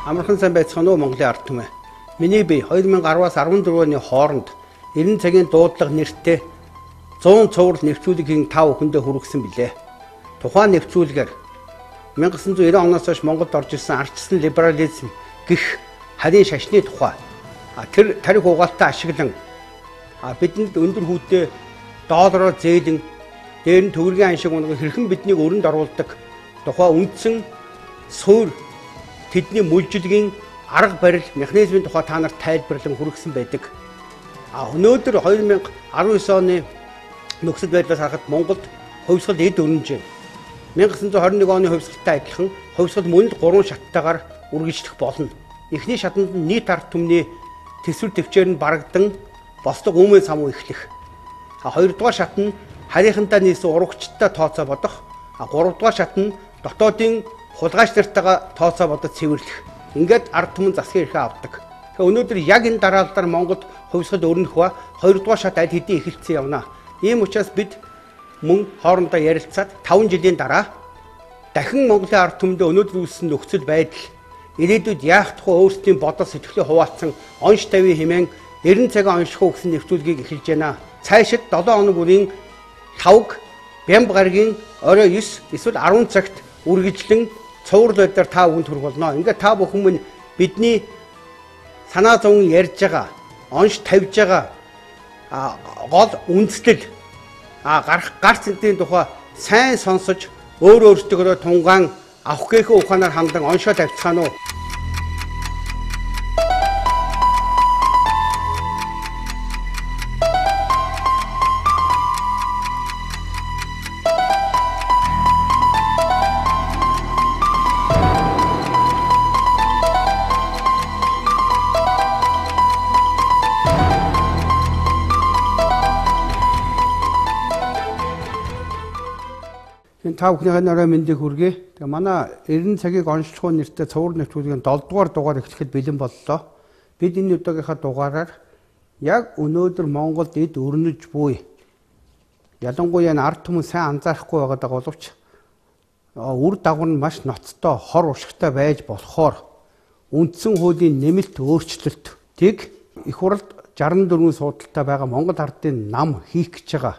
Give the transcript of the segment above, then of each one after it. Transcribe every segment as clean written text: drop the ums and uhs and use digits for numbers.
Амархан сайн байцгаана уу Монголын ард түмээ. Миний бие 2010-аас 14 оны хооронд 90 цагийн дуудлага нэртэй 100 цуврал нэвтрүүлгийн 5 хүндээ хүргэсэн билээ. Тухайн нэвтрүүлгээр 1990 оноос хойш Монголд орж ирсэн ардчилсан либерализм гэх харийн шашны тухай тэр тарих угаалтаа ашиглан бидэнд өндөр хүүтэй доллараар зээлэн дээр нь төгрөгийн аншиг унган хэрхэн биднийг өрөнд оруулдаг тухай үндсэн суурь тэдний мүлжилгийн арга барил механизмын тухай та нарт тайлбарлан хүргэсэн байдаг. Өнөөдөр 2019 оны нөхцөл байдлаас харахад Монголд хувьсгал эд өрнөж байна. 1921 оны хувьсгалтай адилхан хувьсгал мөн л 3 шаттайгаар үргэлжлэх болно. Эхний шатанд нь нийт ард түмний төсвөр төвчээр нь барагдан бослог өмнө самуу эхлэх. Хоёрдугаар шат нь харийнхантаа нийсэн урагчтай тооцоо бодох. Гуравдугаар шат нь дотоодын хулгайч нартайгаа тооцоо бодож цэвэрлэх. Ингээд ард түмэн засгийн эрхээ авдаг. Тэгэхээр өнөөдөр яг энэ дараалалаар Монголд хувьсгал өрнөх ба хоёрдугаар шат аль хэдийн эхэлсэн явна. Ийм учраас бид мөн хоорондоо ярилцаад 5 жилийн дараа дахин Монголын ард түмэндээ өнөөдөр үүссэн нөхцөл байдал ирээдүйд яах тухай өөрсдийн бодол сэтгэлээ хуваалцсан онш тавийн хэмээн 90 цагийн онших уу гэсэн нэвтрүүлгийг эхэлж байна. Цаашид 7 хоног бүрийн 5-г Бямб гарагийн орой 9 эсвэл 10 цагт үргэлжлэн цуврал байдлаар та бүхэнд хүрэх болно. Ингээд та бүхэн минь бидний санаа зовн ярьж байгаа, онш тавьж байгаа гол үндэслэл гарц энтийн тухай сайн сонсож өөртөө тунгаан авах гээхээ ухаанаар хандан оншоо тавьцгаана уу? Та бүхний нараа мэндийг хүргэе. Тэгээ манай 90 цагийг онцлох нэртэй цуврал нэвтрүүлгийн 7 дугаар дугаар эхлэхэд бэлэн боллоо. Бид энэ удаагийнхаа дугаараар яг өнөөдөр Монголд эд өрнөж буй ялангуяа ард түмэн сайн анзаарахгүй байгаа боловч үр дагавар нь маш ноцтой, хор уршигтай байж болохоор үндсэн хуулийн нэмэлт өөрчлөлтийг их хурлд 64 суудалтай байгаа Монгол ардын нам хийх гэж байгаа.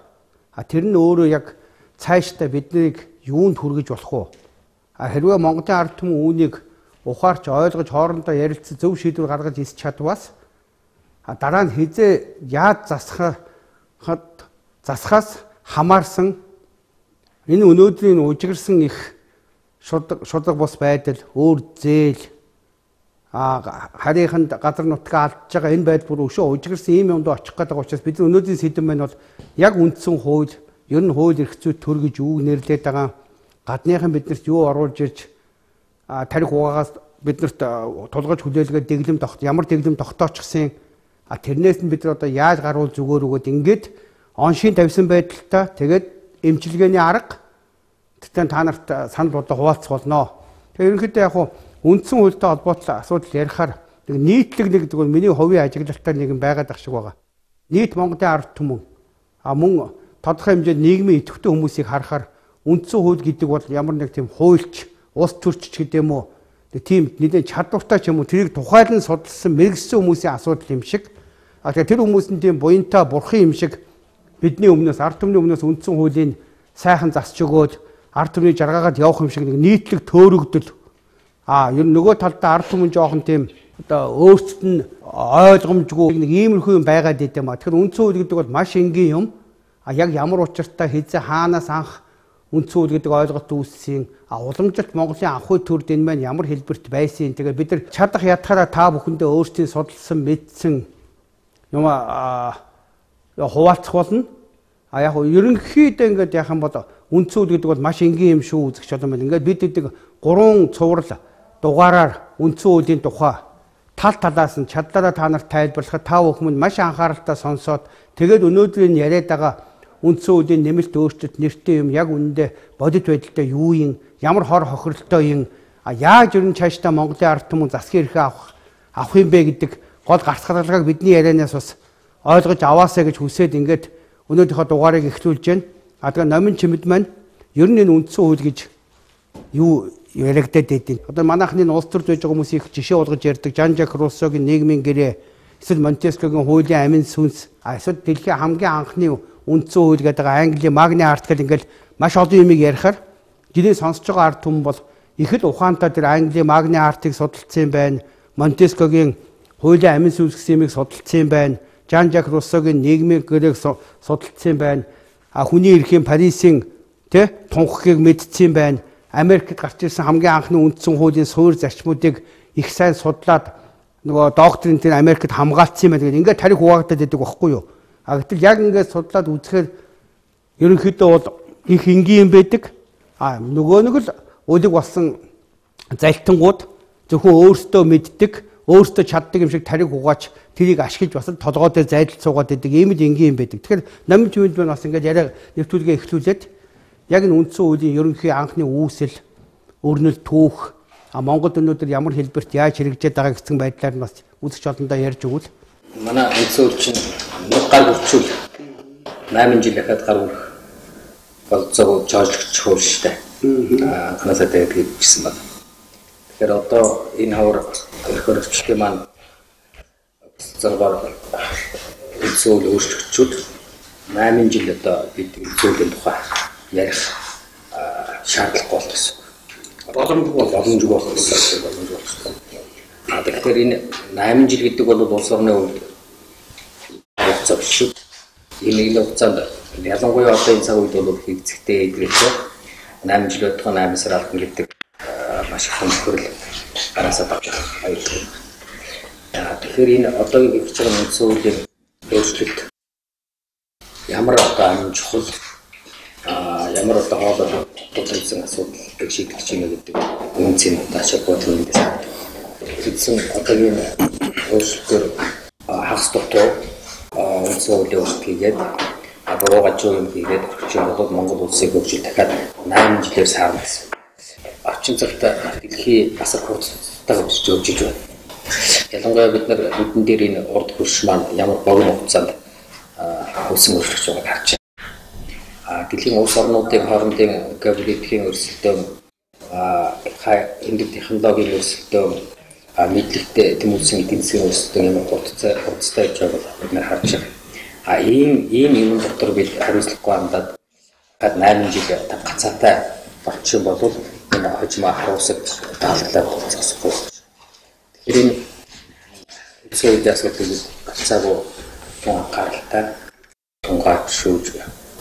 Тэр нь өөрөө яг цаашдаа биднийг юунд хүргэж болох вэ? Хэрвээ Монголын ард түмэн үүнийг ухаарч ойлгож хоорондоо ярилцаж зөв шийдвэр гаргаж ирч чадвас дараа нь хизээ яаж засахаас хамаарсан энэ өнөөдрийн ужигэрсэн их шудраг бус байдал өөр зээл харийнханд газар нутгаа алдж байгаа энэ байдал бүр өшөө ужигэрсэн ийм юмд очих гэдэг учраас бид өнөөдрийн сэдэв маань бол яг үндсэн хууль ер нь хууль эрх зүйд төр гэж үг нэрлээд байгаа. Гадныхан биднэрт юу оруулж ирж тарих угаагаас биднэрт тулгаж хүлээлгээд дэглэм ямар дэглэм тогтоочихсан. Тэрнээс нь бид одоо яаж гаруул зүгээр өгөөд ингээд оншийн тавьсан байдалтай тэгээд эмчилгээний арга тэгтээ та нарт санал бодлого хуваалцах болно. Тэгээ ерөнхийдөө яг үндсэн хуультай холбоотой асуудал ярихаар нийтлэг нэг гэдэг нь миний хувийн ажиглалтаар нэгэн байгаад ах шиг байгаа. Нийт Монголын ард түмэн мөн тодорхой хэмжээнд нийгмийн идэвхтэй хүмүүсийг харахаар үндсэн хууль гэдэг бол ямар нэг тийм хуульч, улс төрчч гэдэг юм уу, тийм нэгэн чадвартай ч юм уу тэрийг тухайлан судалсан мэрэгсэн хүмүүсийн асуудал юм шиг. Тэгэхээр тэр хүмүүс нь тийм буянтай бурхан юм шиг бидний өмнөөс ард түмний өмнөөс үндсэн хуулийн сайхан засч өгөөд ард түмний жаргаагаад явах юм шиг нэг нийтлэг төөрөгдөл. Ер нь нөгөө талдаа ард түмэн жоохон тийм одоо өөрсдөд нь ойлгомжгүй нэг иймэрхүү юм байгаад идэм. Тэгэхээр үндсэн хууль гэдэг бол маш энгийн юм. Яг ямар учиртай хизээ хаанаас анх үндсэн хууль гэдэг ойлголт үүссэн уламжлалт Монголын анхуй төрд энэ маань ямар хэлбэрт байсан. Тэгээд бид нар чадах ятгаараа та бүхэндээ өөрсдийн судалсан мэдсэн юм хуваалцах болно. Яг ерөнхийдөө ингээд яах юм бол үндсэн хууль гэдэг бол маш энгийн юм шүү үзэж байна. Ингээд бид эдэг 3 цуврал дугаараар үндсэн хуулийн тухай талаас нь чадлаараа та нарт тайлбарлахад та бүхэн маш анхааралтай сонсоод тэгээд өнөөдрийн яриад байгаа үндсэн хуулийн нэмэлт өөрчлөлт нэртэй юм яг үнэндээ бодит байдалтай юу юм, ямар хор хохиролтой юм, яаж ер нь цаашдаа Монголын ард түмэн засгийн эрхээ авах юм бэ гэдэг гол гарц гаргалгааг бидний ярианаас бас ойлгож аваасаа гэж хүсээд ингээд өнөөдрийнхөө дугаарыг эхлүүлж байна. Тэгээ номын чимэд маань ер нь энэ үндсэн хууль гэж юу яригдаад байдیں۔ Одоо манайхны улс төрд байж байгаа хүмүүс их жишээ болгож ярьдаг Жан Жак Руссогийн нийгмийн гэрээ, эсвэл Монтескогийн хуулийн амин сүнс, эсвэл дэлхийн хамгийн анхны үндсэн хууль гэдэг Английн Магна Харта гэл ингээл маш олон юмыг ярихаар гэрээ сонсож байгаа ард түмэн бол их л ухаантай тэр Английн Магна Хартыг судалсан байна. Монтескогийн хуулийн амин сүнс гэсэн юмыг судалсан байна. Жан Жак Руссогийн нийгмийн гэрээг судалсан байна. Хүний эрхийн Парисын тунхагийг мэдсэн байна. Америкт гарч ирсэн хамгийн анхны үндсэн хуулийн суурь зарчмуудыг их сайн судлаад нөгөө доктрин тэр Америкт хамгаалсан байна гэдэг ингээд тарих хуваагдаад байдаг байхгүй юу? Гэтэл яг ингээд судлаад үзэхээр ерөнхийдөө бол их энгийн юм байдаг. Нөгөө нэг л үлэг болсон залтангууд зөвхөн өөрсдөө мэддэг, өөрсдөө чаддаг юм шиг тарих угаач тэрийг ашиглаж бас толгой дээр зайдалт суугаад байдаг. Ийм л энгийн юм байдаг. Тэгэхээр намын төвөнд бас ингээд яриа нэвтрүүлгээ эхлүүлээд яг энэ үндсэн хуулийн ерөнхий анхны үүсэл, өрнөл түүх, Монгол өнөөдөр ямар хэлбэрт яаж хэрэгжээд байгаа гэсэн байдлаар нь бас үзэж олондоо ярьж өгвөл. Манай үндсэн хууль чинь нэг гар хүрчүүл 8 жил дахиад гар хүрэх болцоо жуулч хууль шүү дээ. Анхнаасаа тэгээд хийжсэн байна. Тэгэхээр одоо энэ хавар эрх хөрөгчдийн маань зэрэг үндсэн хууль өөрчлөгчүүд 8 жил одоо бид үндсэн хуулийн тухай ярих шаардлага болсон. Боломжгүй болсон. Тэгэхээр энэ 8 жил гэдэг бол улс орны хувьд хугацаа биш шүү. Энэ нэг хугацаанд ялангуяа одоо энэ цаг үед бол хэвцэгтэй идэвхтэй 8 жил бодох 8 сар алдна гэдэг маш их томхорл гараасаа давж байгаа. Тэгэхээр энэ одоо хийж байгаа үндсэн хуулийн өөрчлөлт ямар одоо амин чухал ямар одоо хоолой тулгуурласан асуудал шийдэгч юм гэдэг үнцэн таашаа бодсон юм даа. Тэгсэн одоогийн өөрчлөлтөөр хагас дутуу үндсэн хуулийн өөрчлөлт хийгээд буруугаж юм хийгээд орчин бол Монгол улсыг хөгжил дахиад 8 жилээр саарна гэсэн. Орчин цагта дэлхийн асар хурдтай хөгжиж байна. Ялангуяа бид нар нүдэн дээр энэ урд хөрш маань ямар богино хугацаанд өсөн өөрчлөгдөж байгааг харж байна. Дэлхийн улс орнуудын хоорондын геополитикийн өрсөлдөөн, энд технологийн өрсөлдөөн, мэдлэгтэй тэмүүлсэн эдийн засгийн өрсөлдөөн ямар хурдтай явж байгааг бид нар харж байна. Ийм юм дотор бид хариуцлагагүй хандаад 8 жил гацаатай болчих юм бол энэ хожим харуусаг даалгалаад болчихсохгүй. Тэгэхээр энэ үсгийн асуудлыг гацаагүй гаралтай тунгаад шүүж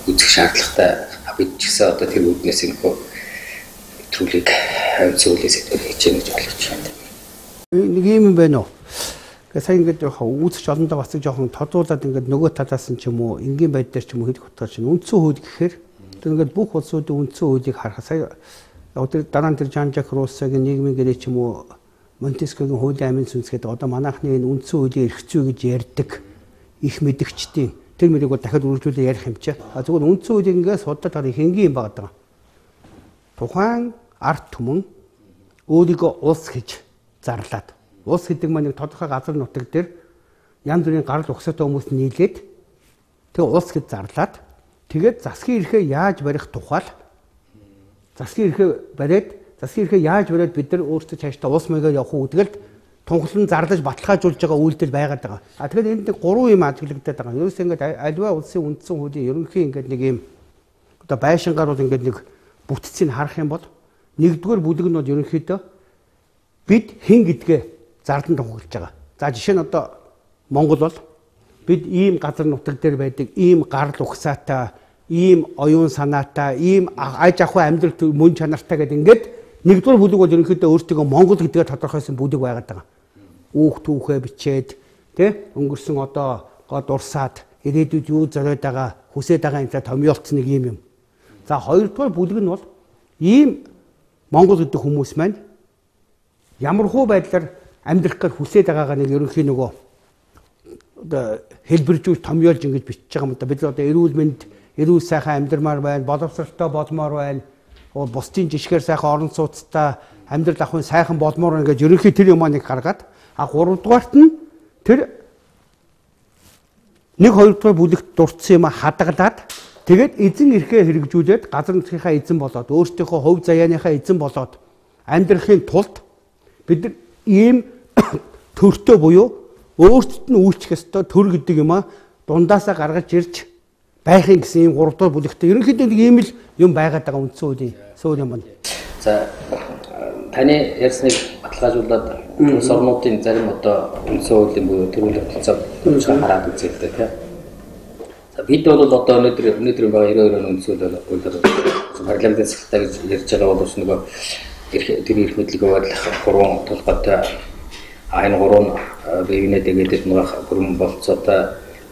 үзэх шаардлагатай бид ч гэсэн одоо тэр үүднээс энэхүү нэвтрүүлгийг зөвлөс хийж гэж болгож байна. Нэг юм байна уу? Сайн ингээд үүсч олондоо бас жоохон тодуулаад ингээд нөгөө талаас нь ч юм уу энгийн байдлаар ч юм уу хэлэх утгаар чинь үндсэн хууль гэхээр тэр ингээд бүх улсуудын үндсэн хуулийг харах сая одоо дараа нь тэр Жан Жак Руссогийн нийгмийн гэрээ ч юм уу Монтескогийн хуулийн амин сүнс гэдэг одоо манайхны энэ үндсэн хуулийн эрх зүй гэж ярьдаг их мэдгчдийн тэр мөрийг бол дахиад үргэлжлүүлээ ярих юм чи. Зүгээр үндсэн хуулийг ингээд судлаад харах их энгийн юм байна. Тухайн ард түмэн өөрийгөө улс гэж зарлаад улс гэдэг маань нэг тодорхой газар нутаг дээр янз бүрийн гарал угсаатай хүмүүс нийлээд тэгээ улс гэж зарлаад тэгээд засгийн эрхээ яаж барих тухайл засгийн эрхээ яаж бариад бид нар өөрсдөө цаашдаа улс маягаар явах уу гэдгээл тунхлан зарлаж баталгаажуулж байгаа үйлдэл байгаад байгаа. Тэгэхээр энд нэг 3 юм ажиглагдаад байгаа. Ерөөсөө ингээд альва улсын үндсэн хуулийн ерөнхий ингээд нэг юм одоо байшингаар бол ингээд нэг бүтцийг харах юм бол нэгдүгээр бүлэг нь бол ерөнхийдөө бид хэн гэдгээ зардан тунхаглаж байгаа. За жишээ нь одоо Монгол бол бид ийм газар нутаг дээр байдаг, ийм гарал угсаатай, ийм оюун санаатай, ийм аж ахуй амьдрал мөн чанартай гэдэг ингээд нэгдүгээр бүлэг бол ерөнхийдөө өөртөө Монгол гэдгээр тодорхойлсон бүлэг байгаад байгаа. Үүх түүхээ бичээд өнгөрсөн одоо гол урсаад ирээдүйд юу зориод байгаа, хүсээд байгаа юм та томьёолцсон нэг юм. За хоёрдугаар бүлэг нь бол ийм Монгол гэдэг хүмүүс маань ямархуу байдлаар амьдрах гэж хүсээд байгаагаа нэг ерөнхий нөгөө одоо хэлбэржүүл томьёолж ингэж бичиж байгаа юм да. Бид одоо эрүүл мэнд, эрүүл сайхан амьдрмаар байна, боловсролтой болмоор байна. Бусдын жишгээр сайхан орон сууцтай амьдрал ахын сайхан болмоор байна гэж ерөнхий тэр юм нэг гаргаад 3 дугаарт нь тэр 1-2 дугаар бүлэгт дурдсан юм хадгалаад тэгээд эзэн эрхээ хэрэгжүүлээд газар нутгийнхаа эзэн болоод өөрсдийнхөө хувь заяаныхаа эзэн болоод амьдрахын тулд бид нар ийм төртөө буюу өөрсдөд нь үйлчлэх ёстой төр гэдэг юм а дундаасаа гаргаж ирж байхын гэсэн ийм 3 дахь бүлэгтээ ерөнхийдөө нэг ийм л юм байгаад байгаа үндсэн хуулийн суур юм байна. За таны ярьсныг баталгаажуулаад улс орнуудын зарим одоо үндсэн хуулийн буюу төрөлх төлцөө хараад үзэлтэй тийм. За бид бол одоо өнөөдөр байгаа 92 оны үндсэн хуулиар парламентын секретар гэж ярьж байгаа бол нөгөө тэр эрх мэдлэг байдлах 3 толгойтой энэ 3 бивнэ дэгэдэд нэг бүрэн болцоотой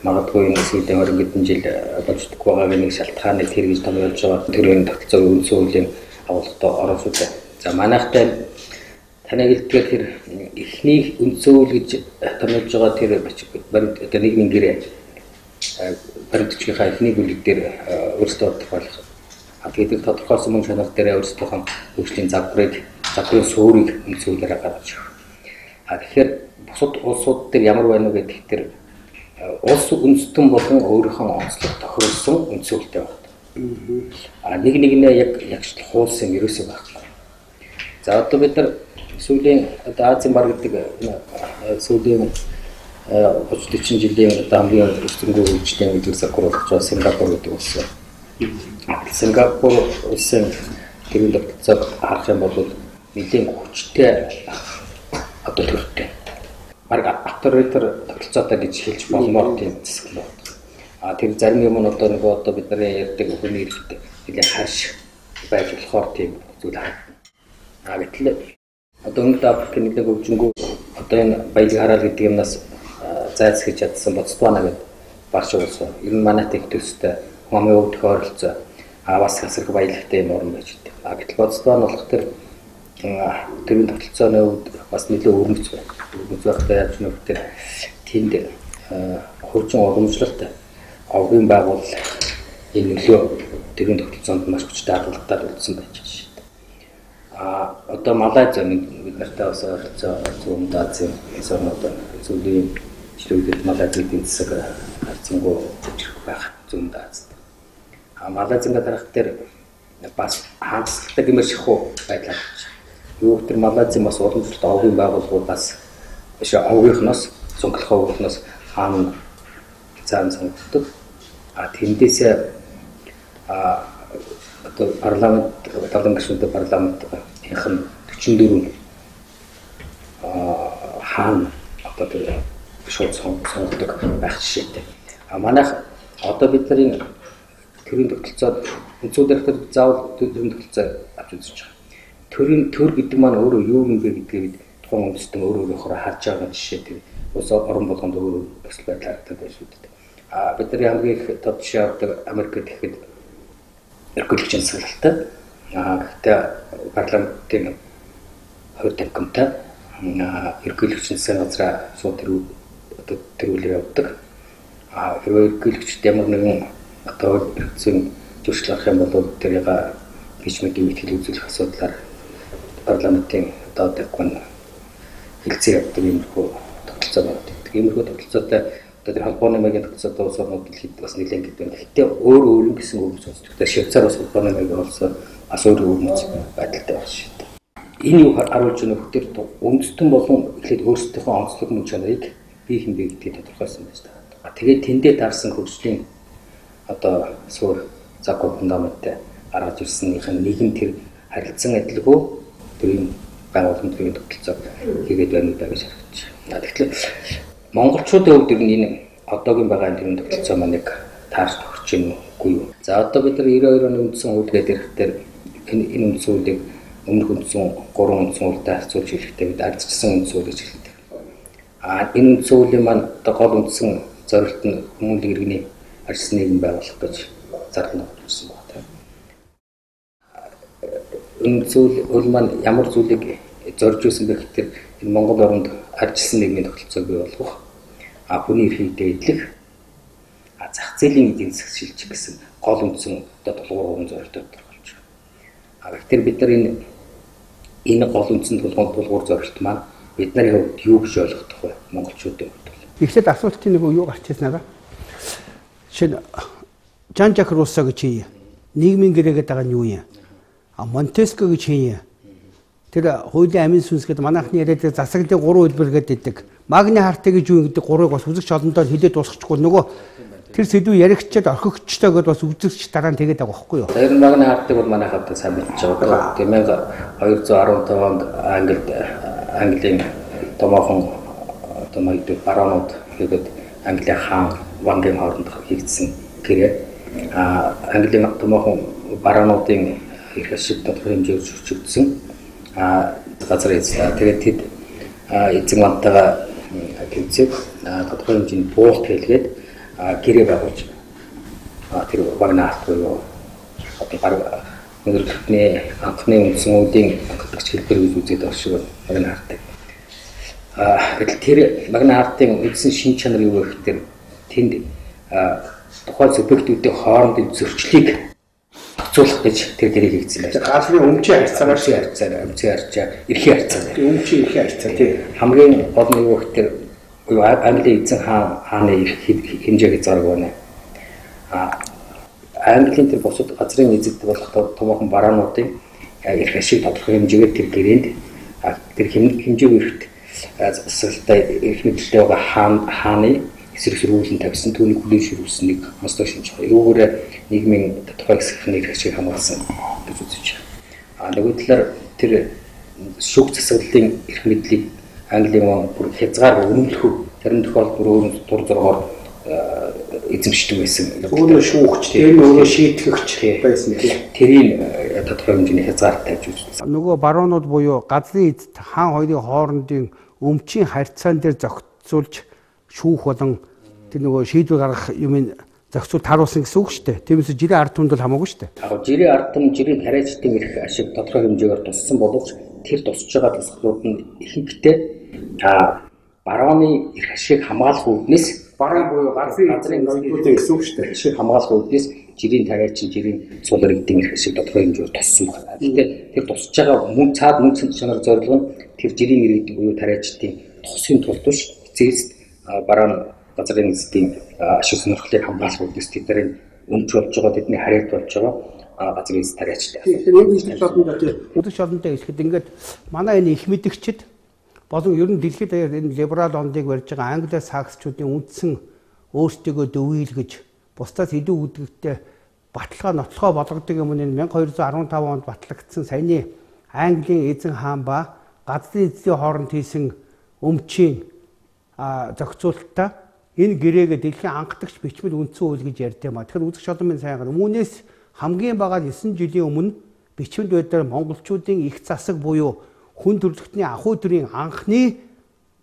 магадгүй энэ сүүлийн 20 хэдэн жил болждог байгаа нэг шалтгааныг тэр гэж томьёолж байгаа төрийн тогтолцоо үндсэн хуулийн агуулгад орооч үү. За манайхтай таны хэлдгээр тэр эхний үндсэн хууль гэж томьёолж байгаа тэр баримт одоо нийгмийн гэрээ баримтчийнхаа эхний бүлэг дээр өөрсдөө тодорхойлох. Тэгээд тодорхойлсон мөн чанар дээр өөрсдийнхөө хөгжлийн загварын суурийг үндсэн хуулиараа гаргаж өгөх. Тэгэхээр бусад улсууд дээр ямар байна вэ гэдэг тэр улс үндэстэн болон өөрийнхөө онцлог тохиолсон үндсэн хуулитай байна. Нэг нэгнээ яг хуулсан ерөөсөө байхгүй. За одоо бид нар сүүлийн одоо Азийн баг гэдэг сүүлийн 30-40 жилийн одоо хамгийн өрсөлдөнгөө хөгжлийн үйлдвэр хуралдаж байгаа Сингапур гэдэг улс. Сингапур улсын төрийн тогтолцоог харах юм бол нэлийн хүчтэй одоо төрөлтэй. Марга авторитар тогтолцоотой гэж хэлж болмоор тийм зэсгэл байна. Тэр зарим юм нь одоо нөгөө одоо бидний ярьдаг хүний эрэхтэй нэлийн хаш байж болохоор тийм зүйл харагдана. Гэтэл одоо өмнөд Африкийн нэлийн хөгжингүү одоо энэ баялаг хараал гэдэг юмнаас зайлсхийж чадсан Ботсвана гэдэг барш улс. Ер нь манай тех төстэй хамгийн өв тохиолдсон бас хасрах баялагтай юм орн байж байгаа. Гэтэл Ботсвана болох тэр төрийн тогтолцооны үед бас нэлээд өрнөц байна. Өрнөц байхдаа яаж нөхдөр тэнд хөгжин уламжлалт овгийн байгуул энэ нөлөө төрийн тогтолцоонд маш хүчтэй хадгалалтаар үлдсэн байж байна. Одоо Малайз бид нартай бас ойролцоо Зүүн Азийн орнууд сүүлийн жилүүдэд Малайз эдийн засаг харьцангуй зөвчрөх байх Зүүн Азид. Малайзын дараах дээр бас хаанчлалтай гэмээр шахуу байдлаар юу тэр Малайзын бас уламжлалт овгийн байгууллагууд бас овгийнхноос цонхлох овгийнхноос хаана цаан сонгогддог. Тэндээсээ одоо парламент талан гишүүнтэй парламентийнхэн 44 хаана одоо тэр шууд сонгогддог байх жишээтэй. Манайх одоо бидний төрийн тогтолцоод үндсүүдээр тэр заавал төрийн тогтолцоо авч үзэж байгаа. Төрийн төр гэдэг маань өөрөө юу юм бэ гэдгийг тухайн үндэстэн өөрөөрөө харж байгаа жишээ тэр ус орон болгонд өөрөө төсөл байдлаар байдаг шүү дээ. Бидний хамгийн их тод жишээ авдаг Америкт ихэд эрхлэгчийн сахилттай. Гэхдээ парламентын хувь тавьгамтай эрхлэгчийн газраа шууд тэрүүл явуулдаг. Хэрвээ эрхлэгчд ямар нэгэн одоо эрхцэн зөрчил авах юм бол тэрийг бичмэдийн мэтгэл үзүүлэх асуудлаар парламентын одоо тавьгам хэлцээ явдаг юм хөө тогтолцоо байдаг. Иймэрхүү тогтолцоотой одоо тэр холбооны маягийн тогтолцоотой улс орнууд дэлхийд бас нэлээд гэдэг байна. Гэхдээ өөр гэсэн өрнөц сонсдог. Швейцар бас холбооны маягийн улс бас өөр өрнөц байдалтай байна шүү дээ. Энэ юу харуулж байгаа нөхдөр үндэстэн болон эхлээд өөрсдийнхөө онцлог мөн чанарыг бие хэмбэ гэдгийг тодорхойлсон байж байгаа. Тэгээд тэндээ таарсан хөгжлийн одоо суур загвар фундаменттай гаргаж ирсэнийхэн нэг нь тэр харилцан адилгүй төрийн байгууллагын төрийн тогтолцоо хийгээд байна удаа гэж харагдаж байна. Тэгэхээр монголчуудын хувьд энэ одоогийн байгаа төрийн тогтолцоо маань таарч тохирч юм уу юу? За одоо бид нар 92 оны үндсэн хууль гэдэг ирэхээр энэ үндсэн хуулийг өмнөх үндсэн 3 үндсэн хуулитай харьцуулж хэлэхдээ бид ардчсан үндсэн хууль гэж хэлдэг. Энэ үндсэн хуулийн маань одоо гол үндсэн зорилт нь хүмүүнлэг иргэний арчсан нийгэм байгуулах гэж зарлан өгсөн байна. Энэ зүйл маань ямар зүйлийг зорж ирсэн бэ гэхээр энэ Монгол оронд арчсан нийгмийн тогтолцоог бий болгох, хүний эрхийг дээдлэх, зах зээлийн эдийн засаг шилжих гэсэн гол үндсэн одоо тулгуур зорилттой тодорхойлж байна. Тэгэхээр бид нар энэ гол үндсэн тулгуур зорилт маань бид нарын хувьд юу гэж ойлгох вэ? Монголчуудын хувьд. Эхлээд асуултын нэг юу гарч ирсэн надаа. Жишээ нь Жан Жак Руссо гэж хий. Нийгмийн гэрээгээд байгаа нь юу юм? Монтеско гэж хий. тэр хуулийн амин сүнс гэдэг манайхны яриад засаглалын 3 хэлбэр гэдэг. Магны хартаа гэж юу гэдэг 3-ыг бас үзэгч олондоо хэлээд дуусчихгүй нөгөө тэр сэдв яригчаад орхигчтой гэдээ бас үзэгч дараа нь тэгээд байгаа байхгүй юу? Тэр магны хартыг бол манайхад сайн мэдж байгаа. Тэгээд 1215 онд Английн томоохон одоо магд бараанууд гэдэг Английн хаан Вангийн хооронд хийгдсэн гэрээ. Английн томоохон бараануудын их ашиг тодорхой хэмжээр зөвчөгдсөн газар эзлээ. Тэгээд тэд эзэн мантайгаа тэмцээд тодорхой хэмжээний буулт хэлгээд гэрээ байгуулж тэр багна хатгүй одоо баг өнөөдрийн анхны үндсүүдийн анхдагч хэлбэр гэж үзээд байгаа шиг багна хатдаг. Гэтэл тэр багна хатын үндсэн шин чанар юу вэ гэхээр тэнд тухайн субъектүүдийн хоорондын зөрчлийг зохицуулах гэж тэр дэрийг хийгдсэн байна. Гаалын өмчийн харьцаагаар өмчийн харьцаа, эрхийн харьцаа. Өмчийн эрхийн харьцаа тийм. Хамгийн гол нь юу гэхээр Английн эзэн хааны хэмжээг зараг байна. Английн тэр бусад газрын эзэд болох томоохон бараануудын эрх ашиг тодорхой хэмжээгээр тэр гэрээнд тэр хэмжээг эрхт засаглалтай эрх мэдэлтэй байгаа хааны эсрэг ширүүлэн тавьсан түүний хүлээн ширүүлсэн нэг мостоо шинж байгаа. Үүгээр нийгмийн тодорхой хэсгийн эрх ашиг хамгаалсан гэж үзэж байгаа. Нөгөө талаар тэр шүүх засаглалын эрх мэдлийг Английн бүр хязгаар үнэмлэх зарим тохиолдолд бүр дур зоргоор эзэмшдэг байсан. Өөрөө шүүгч тийм өөрөө шийтгэгч байсан тийм. Тэрийн тодорхой хэмжээний хязгаар тавьж үзсэн. Нөгөө баруунууд буюу газрын эзэд хаан хоёрын хоорондын өмчийн харьцаан дээр зохицуулж шүүх болон тэр нөгөө шийдвэр гаргах юмыг зохицуул таруулсан гэсэн үг шүү дээ. Тиймээс жирийн ард түмэнд бол хамаагүй шүү дээ. Жирийн ард түмэн жирийн тариачдын эрх ашиг тодорхой хэмжээгээр туссан боловч тэр тусч байгаа тусгалууд нь ихэнхдээ барууны эрх ашиг хамгаалах үүднээс Баруун буюу газрын ноёдуудын гэсэн үг шүү дээ. Ашиг хамгаалах үүднээс жирийн тариачин жирийн цул иргэдийн эрх ашиг тодорхой хэмжээгээр туссан байна. Гэхдээ тэр тусч байгаа мөн цаад мөн чанар зорилго нь тэр жирийн иргэдийн буюу тариачдын тусхийн тулд биш зээст баруун газрын эзэдийн ашиг сонирхлыг хамгаалах үүднээс тэдний өмч болж байгаа тэдний хариалт болж байгаа газрын эзэд тариачтай. Үзэгч олонтой хэлэхэд ингээд манай энэ их мэдгчид болон ер нь дэлхийд даяар энэ либерал ондыг барьж байгаа Англи саксчуудын үндсэн өөрсдөө дөвийлгэж бусдаас илүү үдгэгтэй баталгаа нотлохоо болгодог юм нь 1215 онд батлагдсан саяны Английн эзэн хаан ба газрын эзний хооронд хийсэн өмчийн зохицуулалтаа энэ гэрээгээ дэлхийн анхдагч бичмэл үндсэн үйл гэж ярьд юм а. Тэгэхээр үзэгч олон минь сайн гэнэ. Үүнээс хамгийн бага 9 жилийн өмнө бичмэл байдлаар монголчуудын их засаг буюу хүн төрөлхтний ахуй төрийн анхны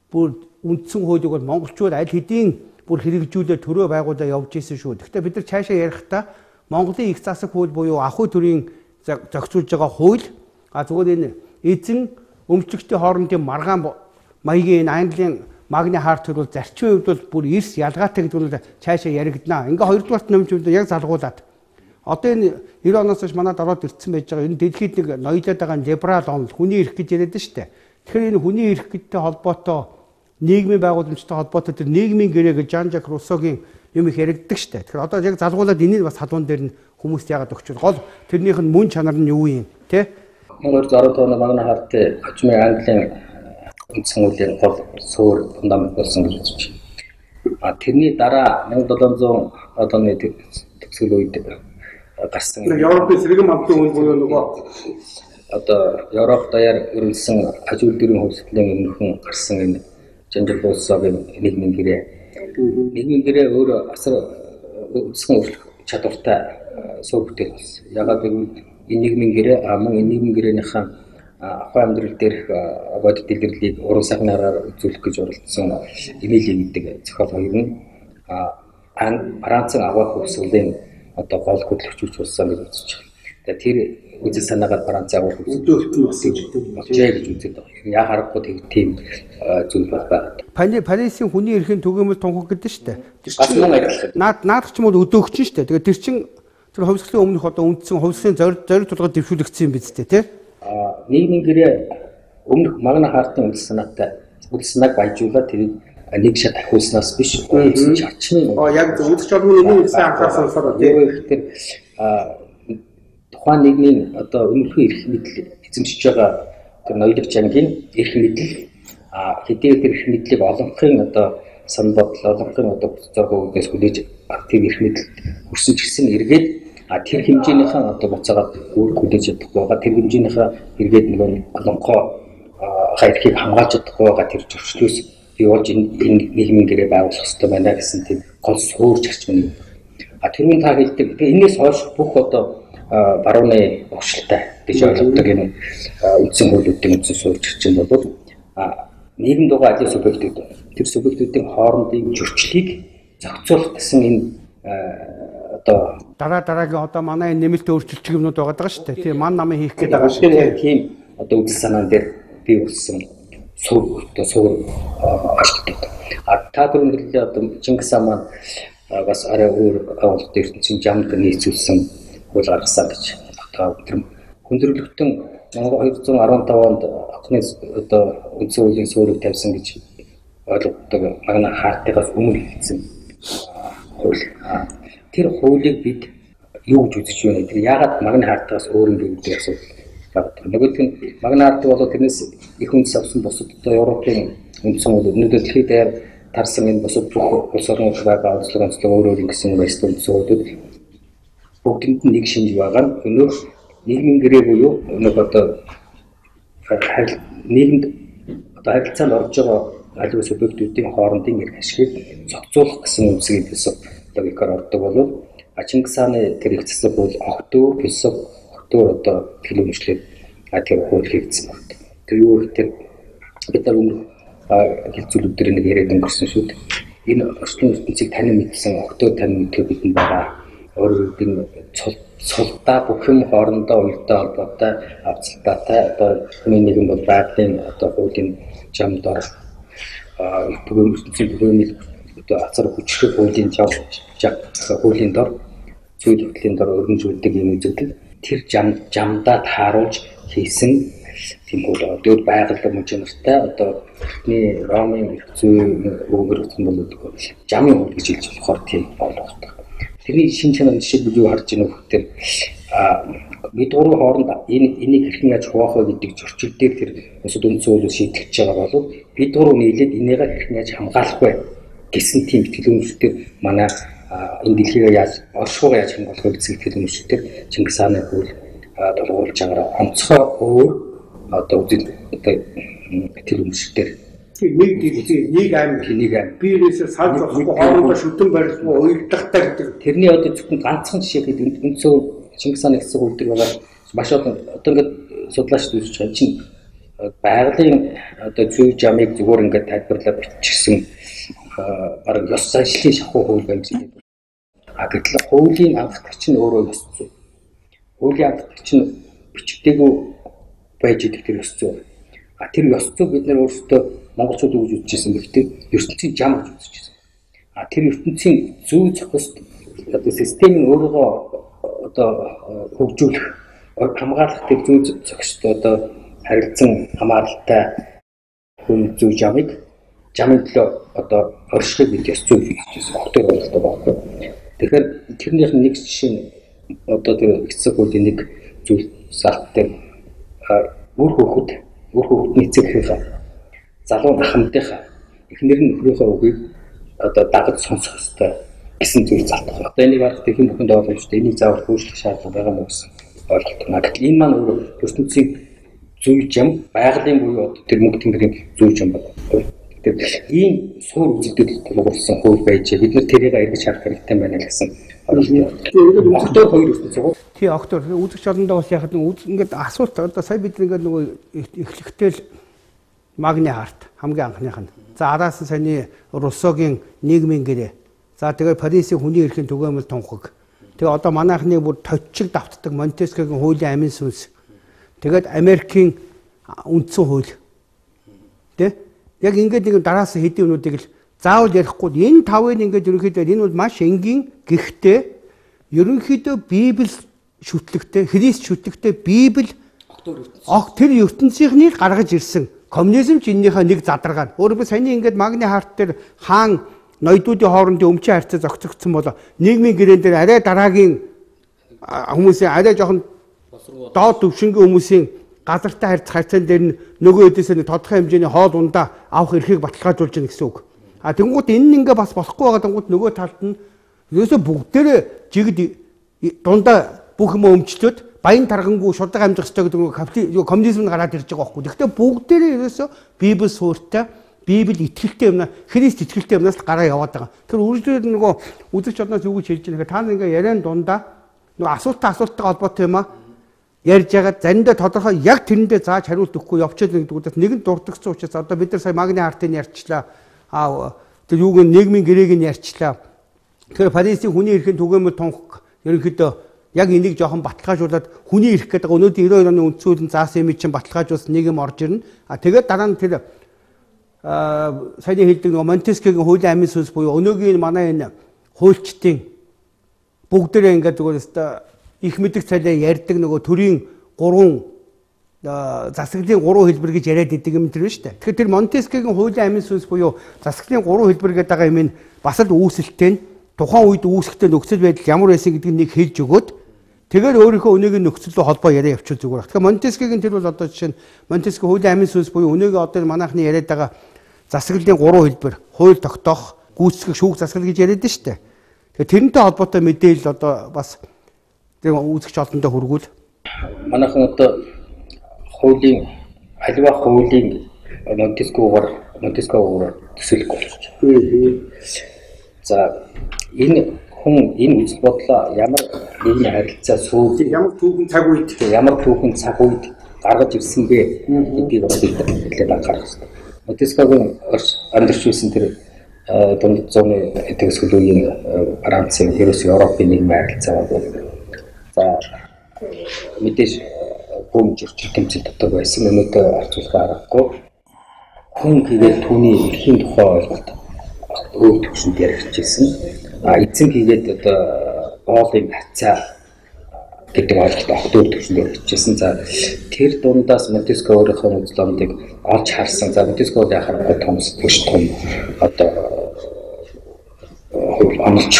бүр үндсэн хуулийг бол монголчууд аль хэдийн бүр хэрэгжүүлээ төрөө байгуулаа явж исэн шүү. Гэхдээ бид нар цаашаа ярихдаа Монголын их засаг хууль буюу ахуй төрийн зохицуулж байгаа хууль зүгээр энэ эзэн өмчлөгчдийн хоорондын маргаан маягийн Английн магны харт бол зарчмын хувьд бол бүр эрс ялгаатай гэдэг нь цаашаа яригдана. Ингээ хоёрдугаарт нэмж яг залгуулад одоо энэ 90 оноос хойш манад ороод ирсэн байж байгаа. Энэ дэлхийд нэг ноёлоод байгаа либерал онл хүний эрх гэж яриад нь шүү дээ. Тэгэхээр энэ хүний эрх гэдтэй холбоотой нийгмийн байгууламжтай холбоотой тэр нийгмийн гэрээ гэж Жан-Жак Руссогийн юм их яригддаг шүү дээ. Тэгэхээр одоо яг залгуулад энийг бас халуун дээр нь хүмүүст яагаад өгч гол тэрнийх нь мөн чанар нь юу юм те? 1215 оны магна хартын хожмын Английн үндсэн хуулийн гол суурь фундамент болсон гэж үзэж байна. Тэрний дараа 1700 оны төгсгөл үед гарсан Европын сэргэн мамтын үйл буюу нөгөө одоо Европ даяар өрнөсөн аж үйлдвэрийн хөгжлийн өмнөхөн гарсан энэ Жан-Жак Руссогийн нийгмийн гэрээ. Нийгмийн гэрээ өөр асар үндсэн чадвартай суур бүтээл болсон. Ягаад гэвэл энэ нийгмийн гэрээ мөн энэ нийгмийн гэрээнийхээ ахуй амьдрал дээрх бодит дэлгэрлийг уран сайхны аргаар үзүүлэх гэж оролдсон Эмили гэдэг зохиол хоёр нь Францын аваа хөвсгөлийн одоо гол хөтлөгч болсон гэж үзэж байна. Тэр үзэл санаагаар Францын аваа өдөөлтөн болсон гэж үзээд байгаа. Яа харахгүй тийм зүйл байна. Парисын хүний эрхийн түгээмэл тунхаг гэдэг шүү дээ. Бас мөн адилхан. Наадах ч юм уу өдөөгч шүү дээ. Тэгээд тэр чин тэр хөвсгөлийн өмнөх одоо үндсэн хөвслийн зориг тулгаад дэвшүүлэгдсэн юм биз дээ, тий? Нийгмийн гэрээ өмнөх магна хартын үндсэн санааг баяжуулаад тэрийг нэг шат ахиулснаас биш чарчмын яг үзэж олмын энийг сайн анхаарсан болохоор тэгэхээр тухайн нийгмийн одоо өмнөхөн эрх мэдэл эзэмшиж байгаа тэр ноёдогч ангийн эрх мэдэл хэдийгээр тэр эрх мэдлийг олонхын одоо санал бодол олонхын одоо зоргоо үдээс хүлээж тэр эрх мэдэл хүрсэн ч гэсэн эргээд тэр хэмжээнийхээ одоо буцаагаад хүлээж чадахгүй байгаа тэр хэмжээнийхээ эргээд нөгөө олонхоо эрхийг хамгаалж чадахгүй байгаа тэр зөрчлөөс явуулж энэ нийгмийн гэрээ байгуулах хэрэгтэй байна гэсэн тийм гол суурь зарчим юм. Тэрүүн та хэлдэг. Энээс хойш бүх одоо барууны багшилтай гэж ойлгодог энэ үндсэн хуулиудын үндсэн суурь зарчим бол нийгэмд байгаа аливаа субъектүүд тэр субъектүүдийн хоорондын зөрчлийг зохицуулах гэсэн энэ одоо дараагийн одоо манай нэмэлт өөрчлөлт юмнууд байгаа даа шүү дээ. Тийм ман намын хийх гээд байгаа шүү дээ. Тийм одоо үйл санаан дээр бий болсон суур ашигладаг. Та түрүүн хэллээ одоо Чингис хаан маань бас арай өөр авалт ертөнцийн жамд нийцүүлсэн хууль гаргасан гэж. Одоо тэр хүндрэлтэн 1215 онд анхны одоо үндсэн хуулийн суурийг тавьсан гэж ойлгогддог Магна Хартигаас өмнө хийсэн хууль. Тэр хуулийг бид юу гэж үзэж байна? Тэр яагаад Магна Хартигаас өөр юм бэ гэдэг асуудал байна. Нөгөөх нь Магна Хартиг бол тэрнээс их үндэс авсан бусад одоо Европын үндсэн хууль өнөөдөр дэлхийд даяар тарсан энэ бусад бүх улс орнууд байгаа онцлог өөр гэсэн байстай үндсэн хуулиуд бүгдэнд нэг шинж байгаа нь өнөө нийгмийн гэрээ буюу өнөө одоо нийгэмд одоо харилцаанд орж байгаа аливаа субъектүүдийн хоорондын эрх ашигыг зохицуулах гэсэн үндсийг хэлсэн логикоор ордог бол Чингис хааны тэр их засаг бол огтөөр одоо төлөвлөмжлээд тэр хууль хийгдсэн байна. Тэр юу гэхээр бид нар өмнө хэлцүүлүүд дээр нэг яриад өнгөрсөн шүү дээ. Энэ орчин ертөнцийг танин мэдсэн огтөө танин мэдэх бидэнд байгаа өөрөөр цултаа бүх юм хоорондоо уялдаа холбоотой авцалтаатай одоо хүний нэгэн бол байгалийн одоо хуулийн жамд ор бүгэн ертөнцийн бүхний одоо азар хүчрэх хуулийн хуулийн дор зүйл хөтлийн дор өргөмжүүлдэг юм үзэгдэл тэр жамдаа тааруулж хийсэн тийм хууль. Тэгээд байгаль мужинартай одоо бидний Ромын эрх зүйн өгөрөгдсөн бол жамын хууль гэж хэлж болохоор тийм болгодог. Тэрний шин чанар жишээ юу харж байна вэ гэхээр бид гурван хооронд энийг хэрхэн яаж хуваах вэ гэдэг зөрчил дээр тэр бусад үндсэн хуулиуд шийдэгдэж байгаа бол бид гурав нийлээд энийг хэрхэн яаж хамгаалах вэ гэсэн тийм төлөвлөмжтэй манай энэ дэлхийг яаж оршихуйг яаж хамгаалах вэ гэсэн төлөвлөмжтэй Чингис хааны хууль долгуулж байгаа онцгой өөр одоо үзэл одоо төлөвлөмжтэй нэг аймаг биенээс салж болохгүй хоорондоо шүтэн барилгүй уялдахтай гэдэг тэрний одоо зөвхөн ганцхан жишээ гэдэг үндсэн Чингис хааны хэсэг үлдэр байгаа маш олон одоо ингээд судлаач үзэж байгаа чинь байгалийн одоо зүй жамыг зүгээр ингээд тайлбарлаад бичсэн бараг ёс заншлын шахуу хууль байна гэж. Гэтэл хуулийн анхдагч нь өөрөө ёс зүй. Хуулийн анхдагч нь бичигдээгүй байж идэх тэр ёс зүй. Тэр ёс зүй бид нар өөрсдөө монголчууд үүж үзчихсэн гэхдээ ертөнцийн жам гэж үзчихсэн. Тэр ертөнцийн зүй зохиост одоо системийн өөрийгөө одоо хөгжүүлэх хамгаалах тэр зүй зохиост одоо харилцан хамааралтай хүн зүй жамыг жамын төлөө одоо оршихыг бид ёс зүй гэж хэлсэн. Огтөр ойлголтой байхгүй. Тэгэхээр тэрнийх нь нэг жишээ нь одоо тэр хэсэг хуулийн нэг зүйл салт дээр үр хөвгтний эцэгийнхээ залуу ахмадынхаа эхнэр нь нөхрийнхөө үгийг одоо дагаж сонсох ёстой гэсэн зүйл залт байна. Одоо энийг арга тэрхэн бүхэнд ойлгомжтой. Энийг заавал хөөшлөх шаардлага байгаа мó гэсэн ойлголт байна. Гэтэл энэ маань өөрөө ертөнцийн зүй жам байгалийн буюу тэр мөнгө тэнгэрийн зүй жам байна. Тэгэхээр ийм суур үзэгдэл тулгуурсан хууль байж бид нар тэрийг эргэж харах хэрэгтэй байна л гэсэн ойлголт. Октор хоёр ертөнцийн тий октор үзэгч олондоо бас яхад ингээд асуулт одоо сая бид ингээд нөгөө эхлэхдээ л Магна Харт хамгийн анхных нь. За араас нь саяны Руссогийн нийгмийн гэрээ. За тэгээ Парисын хүний эрхийн түгээмэл тунхаг. Тэгээ одоо манайхны бүр товчиг давтдаг Монтескигийн хуулийн амин сүнс. Тэгээд Америкийн үндсэн хууль. Тэ? Яг ингээд нэг дараас хэдийн юмнуудыг л заавал ярихгүй. Энэ тавыг ингээд ерөнхийдөө энэ бол маш энгийн гэхдээ ерөнхийдөө Библи шүтлэгтэй, Христ шүтлэгтэй Библи тэр ертөнцийнхнийг гаргаж ирсэн. Коммунизм ч эннийхээ нэг задаргаа. Өөрөөр саяны ингээд Магна Харт дээр хаан ноёдуудын хоорондын өмчийн харьцаа зохицогдсон бол нийгмийн гэрээн дээр арай дараагийн хүмүүсийн арай жоохон доод төвшингийн хүмүүсийн газартай харьцан дээр нь нөгөө хэдээс нэг тодорхой хэмжээний хоол ундаа авах эрхийг баталгаажуулж байна гэсэн үг. А тэнгууд энэ ингээ бас болохгүй байгаа тэнгууд нөгөө талд нь ерөөсөө бүгдээрээ жигд дундаа бүх юм өмчлөөд баян таргангүй шударга амьдрах ёстой гэдэг нөгөө коммунизм гараад ирж байгаа байхгүй. Гэхдээ бүгдээрээ ерөөсөө Библи суурьтай, Библи итгэлтэй юм, Христ итгэлтэй юмнаас гараа яваад байгаа. Тэр үргэлжлээд нөгөө үзэгч одноос юу гэж хэлж байгаа нөхөр та нэг ингээ яриан дундаа нөгөө асуулттай холбоотой юм а ярьж байгаа заримдаа тодорхой яг тэрэндээ зааж хариулт өгөхгүй явчихад байгаа гэдгүүдээс нэгэнд дурдгцсан учраас одоо бид нар сая магны хартыг ярьчлаа. Тэр юуг нийгмийн гэрээг нь ярьчлаа. Тэгэхээр Парисын хүний эрхийн түгээмэл тунх ерөнхийдөө яг энийг жоохон баталгаажуулаад хүний эрх гэдэг өнөөдөр 92 оны үндсүүлэн заасан юм чинь баталгаажуулсан нийгэм орж ирнэ. Тэгээд дараа нь тэр саяны хэлдэг нөгөө Монтескигийн хуулийн амин сүнс буюу өнөөгийн манай энэ хуульчдын бүгдээрээ ингээд зүгээр их мэддэг цалиа ярьдаг нөгөө төрийн 3 засаглалын 3 хэлбэр гэж яриад идэг юм тэр шүү дээ. Тэгэхээр тэр Монтескигийн хуулийн амин сүнс буюу засаглалын 3 хэлбэр гэдэг байгаа юм нь бас л үүсэлттэй нь тухайн үед үүсэхтэй нөхцөл байдал ямар байсан гэдгийг нэг хэлж өгөөд тэгээд өөрийнхөө өнөөгийн нөхцөлөө холбоо яриа явуул зүгээр. Тэгэхээр Монтескигийн тэр бол одоо жишээ нь Монтески хуулийн амин сүнс буюу өнөөгийн одоо манайхны яриад байгаа засаглалын 3 хэлбэр хууль тогтоох, гүйцэтгэх, шүүх засаглал гэж яриад шүү дээ. Тэгэхээр тэрнтэй холбоотой мэдээлэл одоо бас тэр үзэгч олондоо хүргүүл. Манайхан одоо хуулийн аливаа хуулийн Монтескигээр төсөөлөх болж байна. За энэ хүн энэ үзэл бодлоо ямар нэгэн харилцаа суув ямар түүхэн цаг үед гаргаж ирсэн бэ гэдгийг бас бид хэлээд анхаарах хэрэгтэй. Монтескигийн амьдарчулсан тэр дунд зууны төгсгөл үеийн Францын ерөөс Европын нийгмийн харилцаа байна. За мэдээж гүн зөрчил тэмцэл дотор байсан өнөөдөр арчуулах аргагүй хүн хийгээд түүний эрхийн тухай ойлголт өөр төвшөнд яригдчихсэн. Эзэн хийгээд одоо боолын хацаа гэдэг ойлголт огт өөр төвшөнд яригдчихсэн. За тэр дундаас Монтеско өөрийнхөө үзломдыг олж харсан. За Монтеског яхаар томс төш том одоо онолч.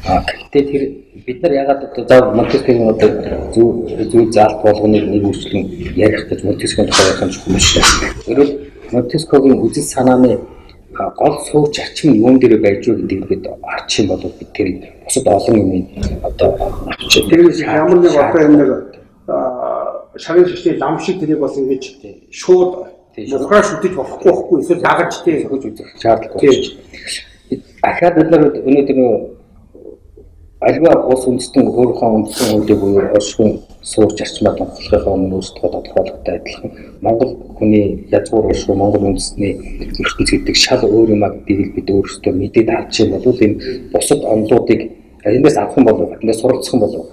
Гэхдээ тэр бид нар ягаад одоо Монтескогийн одоо зөв заалт болгоныг нэг үрчлэн ярих гэж Монтескогийн тухай ярьж хүмүүс шүү. Өөрөөр Монтескогийн үзэл санааны гол сууч арчим юун дээр байж байгаа гэдгийг бид арч юм бол бид тэрийг бусад олон юм одоо авчиж тэр ямар нэг одоо энэ нэг шарын шишний лам шиг тэрийг бас ингэж шууд мухраа шүтэж болохгүй байхгүй эсвэл дагаж тий сөхөж үзэх шаардлагатай болж байна. Ахаад бид нар өнөөдөр альва улс үндэстэн өөрийнхөө үндэстэн хуулийг буюу оршихуйн сууч арчмаар томхлохын өмнө өөрсдөө тодорхойлохтой адилхан Монгол хүний язгуур оршихуй Монгол үндэстний ертөнц гэдэг шал өөр юм а гэдгийг бид өөрсдөө мэдээд авч юм бол энэ бусад онлуудыг эндээс авах юм болов эндээс суралцах юм болов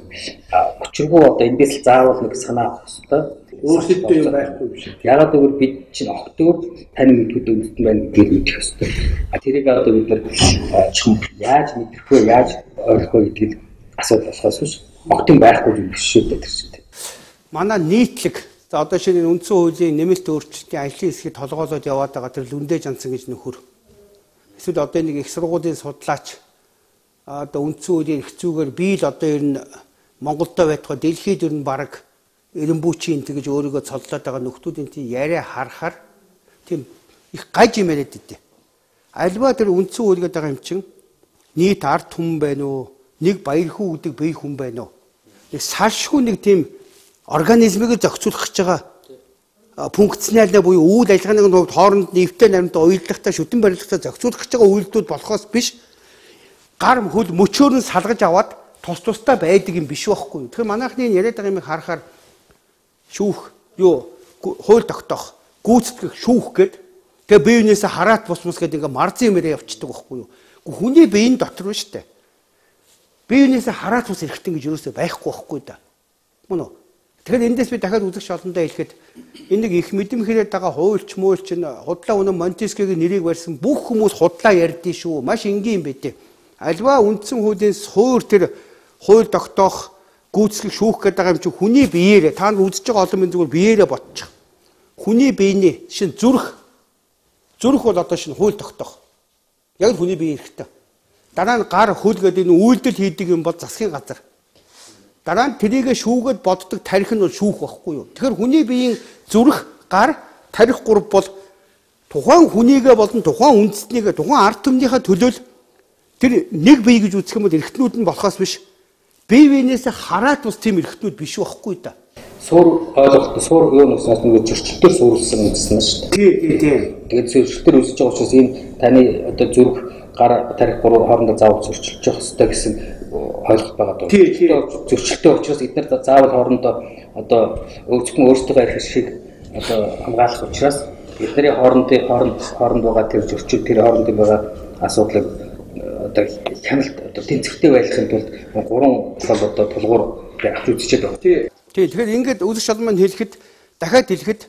учиргүй одоо эндээс л заавал нэг санаа авах хэрэгтэй өөрсдөө юм байхгүй биш. Ягаад гэвэл бид чинь огтөөр тань мэдүүд үндэстэн байна гэдгийг мэдэх хэрэгтэй. Тэрийг одоо бид нар яаж мэдэх вэ яаж ойлгох вэ гэдгийг асуудал болохоос биш огтын байхгүй юм биш шүү дээ тэр чинь. Манай нийтлэг за одоо шинэ үндсэн хуулийн нэмэлт өөрчлөлтийн ажлын хэсгийг толгоолоод яваад байгаа тэр Лүндэ Жанссан гэж нөхөр. Эсвэл одоо нэг их сургуулийн судлаач одоо үндсэн хуулийн эрх зүйгээр би л одоо ер нь Монголдо байтугай дэлхийд ер нь баг Эренбүүчийн тэгж өөрийгөө цоллоод байгаа нөхдүүдийн тийм яриа харахаар тийм их гаж юм яриад идэв. Альва тэр үндсэн хууль гэдэг юм чинь нийт ард хүн байна уу? Нэг баяр хүү гэдэг бие хүн байна уу? Нэг салшгүй нэг тийм организмыг зохицуулах гэж байгаа функционална буюу үйл ажиллагааны хувьд хооронд нэвтэй наримтай уялдахтай шүтэн барилгатаа зохицуулах гэж байгаа үйлдэлүүд болохоос биш гар хөл мөчөөр нь салгаж аваад тус тустай байдаг юм биш байхгүй. Тэгэхээр манайхны яриад байгаа юмыг харахаар шүүх юу хууль тогтоох гүйцэтгэх шүүх гэд тэгээ биенээсээ хараат бус гэдэг ингээ марзын юмэрээ явчихдаг байхгүй юу. Хүний биеийн дотор байна шүү дээ. Биенээсээ хараат бус эрэхтэн гэж юусоо байхгүй байхгүй да. Мөн үү? Тэгэхээр эндээс би дахиад үзэгч олондоо хэлэхэд энэ нэг их мэдэм хэрэг байгаа хуульч мөөлч нь худлаа өнөө Монтескигийн нэрийг барьсан бүх хүмүүс худлаа ярьдээ шүү. Маш энгийн юм бэ. Альва үндсэн хуулийн суур тэр хууль тогтоох гүйцэтгэх шүүх гэдэг юм чи хүний биеэрээ та нар үзэж байгаа олон минь зүгээр биеэрээ ботчих. Хүний биений шин зүрх бол одоо шин хууль тогтоох. Яг л хүний бие эрэхтэй. Дараа нь гар хөл гэдэг энэ үйлдэл хийдэг юм бол засгийн газар. Дараа нь тэрийг шүүгээд боддог тарих нь бол шүүх байхгүй юу? Тэгэхээр хүний биеийн зүрх, гар, тарих гурав бол тухайн хүнийгээ болон тухайн үндэстнийгээ тухайн ард түмнийхээ төлөөл тэр нэг бие гэж үзэх юм бол эргэтнүүд нь болохоос биш. Бие биенээсээ хараад бас тийм эргэтнүүд биш байхгүй да. Суур ойлголт суур юу нэгснээс нэг зөрчилтөөр суурлсан гэсэн шүү дээ. Тийм. Тэгээд зөрчилтөөр үүсэж байгаа учраас энэ таны одоо зүрх, гар, тарих гурав хоорондоо заавал зөрчилж явах хэрэгтэй гэсэн ойлголт байгаа даа. Зөрчилтөй учраас эдгээр заавал хоорондоо одоо зөвхөн өөрсдөө арих шиг одоо хамгаалах учраас бидний хооронд байгаа тэр зөрчил, тэр хоорондын байгаа асуудлыг одоо хяналт одоо тэнцвэртэй байхын тулд гурван одоо тулгуур авч үзчихэд байна. Тийм. Тэгэхээр ингээд үсэг шалманд хэлэхэд дахиад хэлэхэд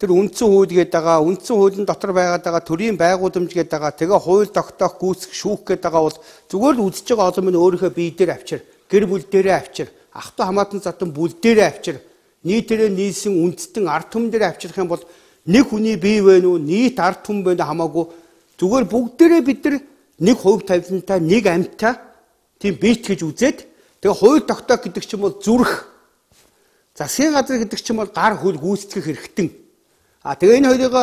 тэр үндсэн хууль гэдэг байгаа, үндсэн хуулийн дотор байгаад байгаа төрийн байгууламж гэдэг байгаа, тэгээ хууль тогтоох, гүйцэх, шүүх гэдэг байгаа бол зүгээр л үзэж байгаа олон минь өөрийнхөө бие дээр авчир, гэр бүл дээрээ авчир, ах トゥ хамаатан затан бүл дээрээ авчир, нийтээрээ нийлсэн үндэстэн ард түмэн дээрээ авчирх юм бол нэг хүний бие вэ нү, нийт ард түмэн вэ хамаагүй зүгээр бүгдээрээ бид нар нэг хувь тавилантай, нэг амьтаа тийм биет гэж үзээд тэгээ хууль тогтоох гэдэг чинь бол зүрх, засгийн газар гэдэг чинь бол гар хөл гүйцэтгэх хэрэгтэн. Тэгээ энэ хоёрыг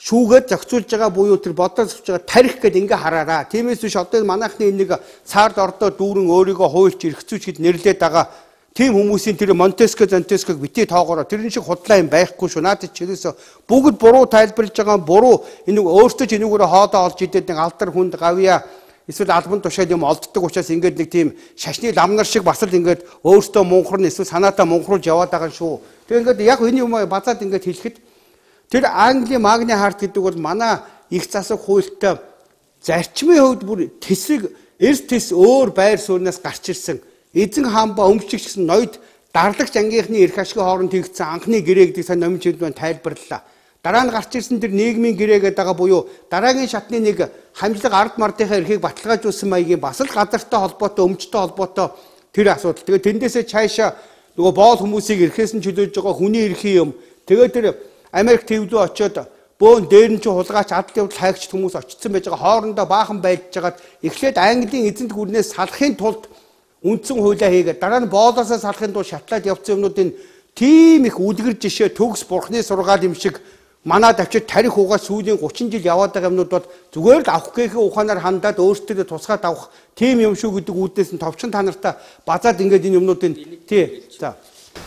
шүүгээд зохицуулж байгаа буюу тэр бодож авч байгаа тарих гэдэг ингээ хараараа. Тиймээс биш одоо манайхны нэг цаард ордоо дүүрэн өөрийгөө хуульч эрхцүүч гэд нэрлээд байгаа тийм хүмүүсийн тэр Монтеског битээ тоогоороо тэрэн шиг худлаа юм байхгүй шүү. Наад чирээсээ бүгд буруу тайлбарлаж байгаа буруу энийг өөртөө ч энүүгээр хоодоо олж идээд нэг алдар хүнд гавья эсвэл албан тушаал юм олддог учраас ингээд нэг тийм шашны ламнар шиг бас л ингээд өөртөө мунхарна эсвэл санаатаа мунхруулж яваад байгаа шүү. Тэгээ ингээд яг энэ юм базаад ингээд хэлэхэд тэр Английн Магны харт гэдэг бол манай их засаг хуультай зарчмын хувьд бүр тэсрэг эрс тэс өөр байр сууриас гарч ирсэн. Эзэн хаан ба өмчигч гэсэн ноёд дарлагч ангийнхны эрх ашигын хооронд хийгдсэн анхны гэрээ гэдэг сайн номын чиглэл маань тайлбарлалаа. Дараа нь гарч ирсэн тэр нийгмийн гэрээ гэдэг байгаа буюу дараагийн шатны нэг хамжлаг ард мардынхаа эрхийг баталгаажуулсан маягийн бас л газартай холбоотой, өмчтэй холбоотой тэр асуудал. Тэгээ тэндээсээ цаашаа нөгөө боол хүмүүсийг эрхээс нь чөлөөж байгаа хүний эрхийн юм. Тэгээ тэр Америк төвлөө очиод бөөн дээр нь ч хулгайч адал явдал хайгч хүмүүс очсон байж байгаа хоорондоо баахан байлж байгаад эхлээд Английн эзэнт гүрнээс салахын тулд үндсэн хуулиа хийгээд дараа нь боолоосоо салахын тулд шатлаад явсан юмнуудын тийм их үлгэр жишээ төгс бурхны сургаал юм шиг манад авчид тарих угаа сүүлийн 30 жил яваад байгаа юмнууд бол зүгээр л авах гэхээ ухаанаар хандаад өөртөө тусгаад авах тийм юм шүү гэдэг үүднээс нь товчхон та нартай базаад ингээд энэ юмнуудын тий за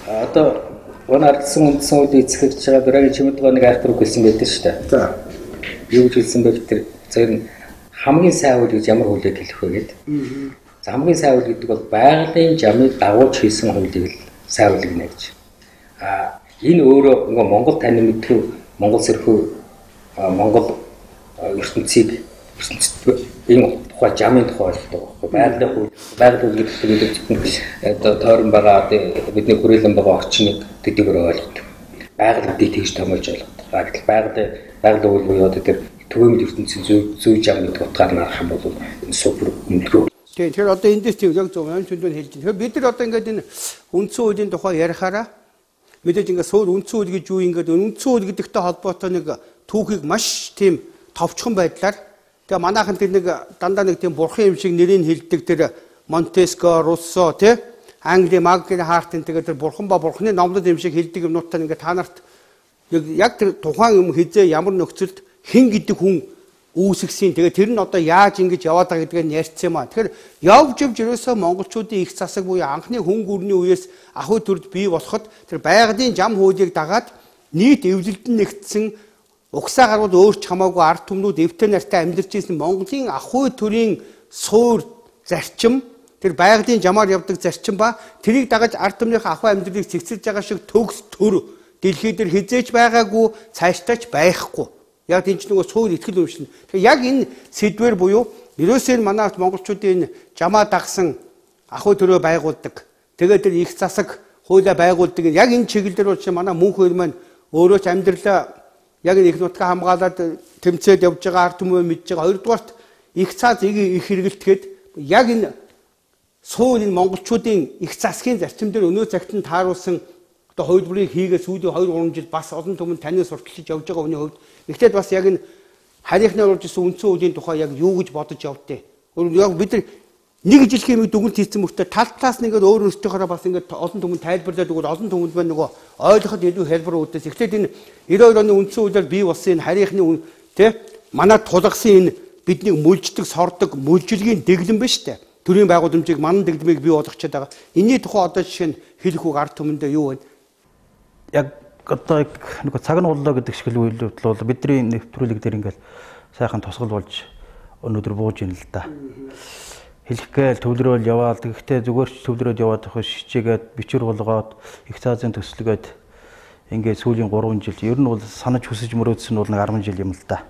одоо Гонардсан үндсэн хуулийн эцэгч байгаа Драгийн Чимэдгоо нэг артур хэлсэн байдаг шүү дээ. За. Юу гэж хэлсэн бэ гэхээр зөв хамгийн сайн хууль гэж ямар хуулийг хэлэх вэ гэдэг. За хамгийн сайн хууль гэдэг бол байгалийн жамыг дагуулж хийсэн хуулийг л сайн хууль гэнэ гэж. Энэ өөрөө нөгөө Монгол таны мэдхүү Монгол сэрхүү Монгол ертөнцийг энэ тухай жамын тухай ойлгодог байхгүй. Байгалийн хууль гэдэг одоо тойрон байгаа бидний хүрээлэн байгаа орчныг тэдгээр ойлгодог. Байгалийн тэгж томилж ойлгодог. Байгалийн хууль буюу тэр төвөмд ертөнцийн зүй жамын утгаар нь харах юм бол энэ супер өндөр. Тэгэхээр одоо эндээс тийм яг зөв юм чөндөө хэлж байна. Тэгэхээр бид нар одоо ингээд энэ үндсэн хуулийн тухай ярихаараа мэдээж ингээд суур үндсэн хууль гэж юу ингээд үндсэн хууль гэдэгтэй холбоотой нэг түүхийг маш тийм товчхон байдлаар тэгээ манайхан тэр нэг дандаа нэг тийм бурхан юм шиг нэрийг хэлдэг тэр Монтеско, Руссо тий Англи Магны хартын тэгээ тэр бурхан ба бурханы номлол юм шиг хэлдэг юмнуудтай ингээд та нарт яг тэр тухайн юм хизээ ямар нөхцөлд хэн гэдэг хүн үүсгэсэн тэгээ тэр нь одоо яаж ингэж яваад байгаа гэдгийг ярьсан юм аа. Тэгэхээр явж ерөөсөө монголчуудын их засаг буюу анхны хүн гүрний үеэс ахуй төрд бий болоход тэр байгалийн зам хуулийг дагаад нийт эвлэлдэн нэгдсэн угсаа гарууд өөрч хамаагүй ард түмнүүд эвтэй нартай амьдарч ирсэн Монголын ахуй төрийн суур зарчим тэр байгалийн замаар явдаг зарчим ба тэрийг дагаж ард түмнийхээ ахуй амьдралыг цэгцэлж байгаа шиг төгс төр дэлхий дээр хизээж байгаагүй цаашдаач байхгүй. Яг энэ ч нөгөө суур итгэл үншин. Тэгэхээр яг энэ сэдвэр буюу ерөөсөө манай монголчуудын энэ жамаа дагсан ахуй төрөө байгуулдаг. Тэгээд тэр их засаг хуулиа байгуулдаг. Яг энэ чиглэлээр бол манай мөнх хууль маань өөрөө ч амьдралаа яг их нутгаа хамгаалаад тэмцээд явж байгаа ард түмээ мэдж байгаа. Хоёрдугаарт их цаас их хэрэгэлтгэхэд яг энэ суур энэ монголчуудын их засгийн зарчим дээр өнөө цагт нь тааруулсан одоо хувилбарыг хийгээ сүүлийн 2-3 жил бас олон түмэнд таны сурталчилж явж байгаа хүний хувьд ихтэй бас яг энэ харийнхны оруулж ирсэн үндсэн хуулийн тухай яг юу гэж бодож явдээ. Яг бид нар нэг жил хэмээг дүгнэлт хийсэн мөртөө тал талаас нь ингээд өөр өөртөөхөөрөө бас ингээд олон түмэнд тайлбарлаад өгвөл олон түмэнд маань нөгөө ойлгоход илүү хэлбэр үүдээс эхлээд энэ 92 оны үндсэн хуулиар бий болсон энэ харийнхны тэ манай тулгасан энэ бидний мүлждэг сордог мүлжилгийн дэглэм ба штэ. Төрийн байгууламжийг манан дэглэмийг бий болгочод байгаа. Энийний тухай одоо жишээ нь хэлэх үг ард түмэндээ юу вэ? Яг одоо нэг цаг нь боллоо гэдэг шиг л үйл явдал бол бидний нэвтрүүлэг дээр ингээд сайхан тусгал болж өнөөдөр бууж ийн л да. Хэлэхгээл төвлөрөөл яваад гэхдээ зүгээр ч төвлөрөөд яваад байх шичээгээд бичвэр болгоод их цаазын төслөгөөд ингээд сүүлийн 3 жил ер нь бол санаж хүсэж мөрөөдсөн нь бол нэг 10 жил юм л да.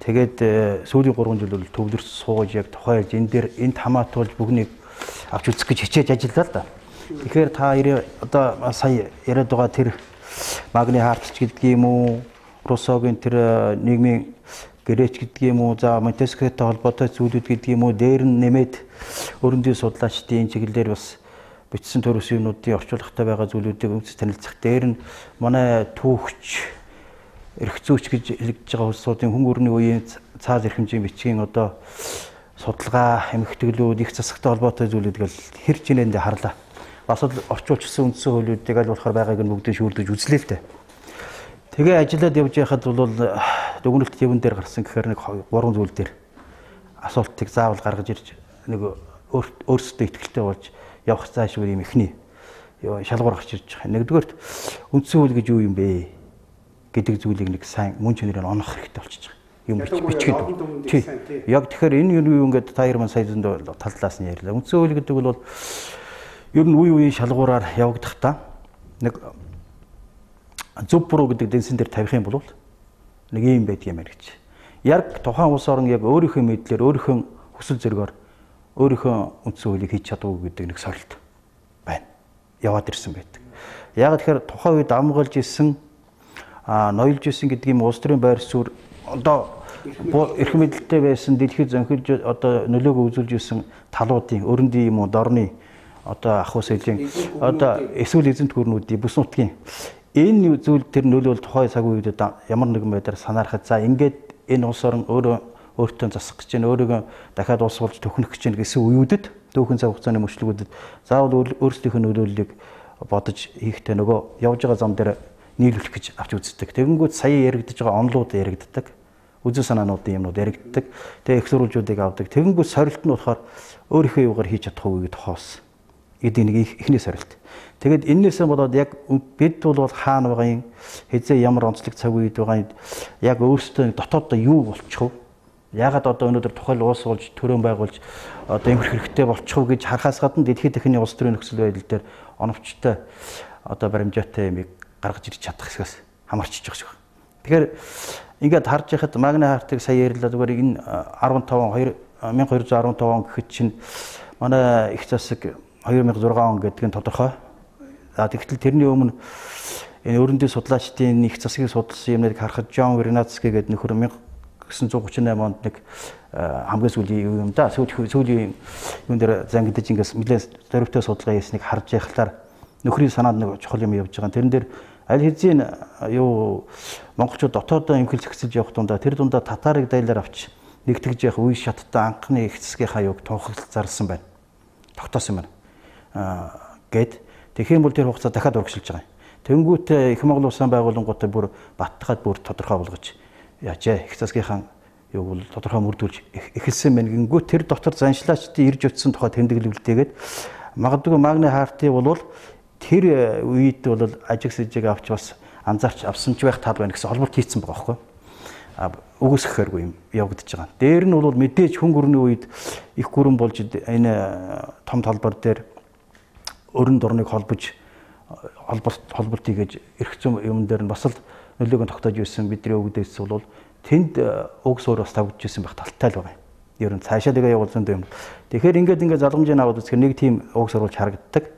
Тэгээд сүүлийн 3 жил бол төвлөрс сууж яг тухайлж энэ дээр энд хамаатуулж бүгнийг авч үзэх гэж хичээж ажиллаа л да. Тэгэхээр та одоо сая яриад байгаа тэр магны хаалтч гэдэг юм уу, Русогийн тэр нийгмийн гэрээч гэдэг юм уу, за Монтескитэй холбоотой зүйлүүд гэдэг юм уу, дээр нь нэмээд өрөндийн судлаачдын чиглэлээр бас бичсэн төрөс юмнуудын орчуулгатай байгаа зүйлүүдийг үндэс танилцах. Дээр нь манай түүхч, эрх зүйч гэж хэлэгдэж байгаа улсуудын хүн өрний үеийн цааз эрхэмжийн бичгийн одоо судалгаа, эмхтгэлүүд, их засагтай холбоотой зүйлүүдийг хэр чинээндээ харлаа. Бас л орчуулчихсан үндсэн хуулиудыг аль болохоор байгааг нь бүгдийг шүүрдэж үзлээ л дээ. Тэгээ ажиллаад явж байхад бол дүгнэлт явн дээр гарсан гэхээр нэг 3 зүйл дээр асуултыг заавал гаргаж ирж нэг өөрсдөө ихтэй болж явах цаашгүй юм ихний шалгуур гарч ирж байгаа. Нэгдүгээрт үндсэн хууль гэж юу юм бэ гэдэг зүйлийг нэг сайн мөн чанараар онох хэрэгтэй болчихж байгаа. Юм бичгээд. Яг тэгэхээр энэ юу ингээд та хоёр маань сая зөндөө таллаас нь ярьлаа. Үндсэн хууль гэдэг бол ер нь үе үеийн шалгуураар явагдахдаа нэг зөв буруу гэдэг дэнсэн дээр тавих юм бол нэг юм байдаг юм гэж. Яг тухайн улс орн яг өөрийнхөө мэдлэр, өөрийнхөө хүсэл зоригоор өөрийнхөө үндсэн хуулийг хийж чадаагүй гэдэг нэг сорилт байна. Яваад ирсэн байдаг. Яг тэгэхээр тухайн үед амгалж исэн, ноёлж исэн гэдэг юм улс төрийн байр суурь одоо эрх мэдэлтэй байсан дэлхийд зөнхөлж одоо нөлөөгөө үзүүлж исэн талуудын өрөндийн юм уу, дорны одоо ах ус хэлийн одоо эсвэл эзэнт гүрнүүдийн бүс нутгийн энэ зүйл тэр нөлөөл тухайн цаг үед ямар нэгэн байдлаар санаарахад за ингээд энэ улс орн өөртөө засах гэж байна, өөрийгөө дахиад улс болж төхнөх гэж байна гэсэн үеүүдэд дүүхэн цаг хугацааны мөчлөгүүдэд заавал өөрсдийнхөө нөлөөллийг бодож хийхдээ нөгөө явж байгаа зам дээр нийлүүлэх гэж авч үздэг. Тэгэнгүүт сая яригдж байгаа онлууд яригддаг. Үзэн санаануудын юмнууд яригддаг. Тэгээ их сурвалжуудыг авдаг. Тэгэнгүүт сорилт нь болохоор өөрийнхөө юугаар хийж чадахгүй гэдэг хоос. Эдийн нэг ихний сорилт. Тэгээд энээсээ болоод яг бид бол хаана байгаа юм, хэзээ ямар онцлог цаг үед байгаа юм, яг өөрсдөө дотооддоо юу болчих вэ? Ягаад одоо өнөөдөр тухайл уус болж төрөө байгуулж одоо эмх хэрэгтэй болчих вэ гэж харахаас гадна дэлхийн техникийн улс төрийн нөхцөл байдал дээр оновчтой одоо баримжаатай юм гаргаж ирж чадах хэсгээс хамаарч иж байгаа шиг. Тэгэхээр ингээд харж яхад магны хаалтыг сая ярьлаа зүгээр энэ 1215 он гэхэд чинь манай их засаг 2006 он гэдэг нь тодорхой. Тэгтэл тэрний өмнө энэ өрөндийн судлаачдын их засгийг судалсан юмныг харахад Джон Вернадский гэдэг нөхөр 1938 онд нэг хамгийн сүүлийн юм да. Сүүлийн юм дээр зангидаж ингээс нэлээд зоригтой судалгаа хийснийг харж яхахлаар нөхрийн санаанд нэг чухал юм явж байгаа. Тэрэн дээр аль хэзээ юу монголчууд дотоодоо эмхэл зэгцэлж явах дундаа тэр дундаа татарыг дайлаар авч нэгтгэж явах үе шаттай анхны их засгийнхаа юг тунхаглаж зарсан байна. Тогтоосон байна. Гэт тэгэх юм бол тэр хугацаа дахиад урагшилж байгаа юм. Тэнгүүтээ их Монгол улсын байгууллагуудтай бүр баттгаад бүр тодорхой болгож яачаа их засгийнхаа юу бол тодорхой мөрдүүлж эхэлсэн байна. Гингүү тэр дотор заншлаачдын ирж өтсөн тухай тэмдэглэлтэйгээд магадгүй магны хаалтыг бол тэр үед бол ажиг сэжиг авч бас анзаарч авсан ч байх тал байна гэсэн холболт хийцэн байгаа байхгүй. Үгүйсэхээргүй юм явагдаж байгаа. Дээр нь бол мэдээж хүн гүрний үед их гүрэн болж энэ том талбар дээр өрн дорныг холбож холболт хийж эрх зүйн юм дээр нь бас л нөлөөгөө тогтоож ирсэн бидний өвгдөөс бол тэнд уг суур бас тавьж ирсэн байх талтай л байгаа юм. Ер нь цаашаа тэгээ явуулсан юм. Тэгэхээр ингээд залгамжийн аваад үзэхээр нэг тийм уг сурвалж харагддаг.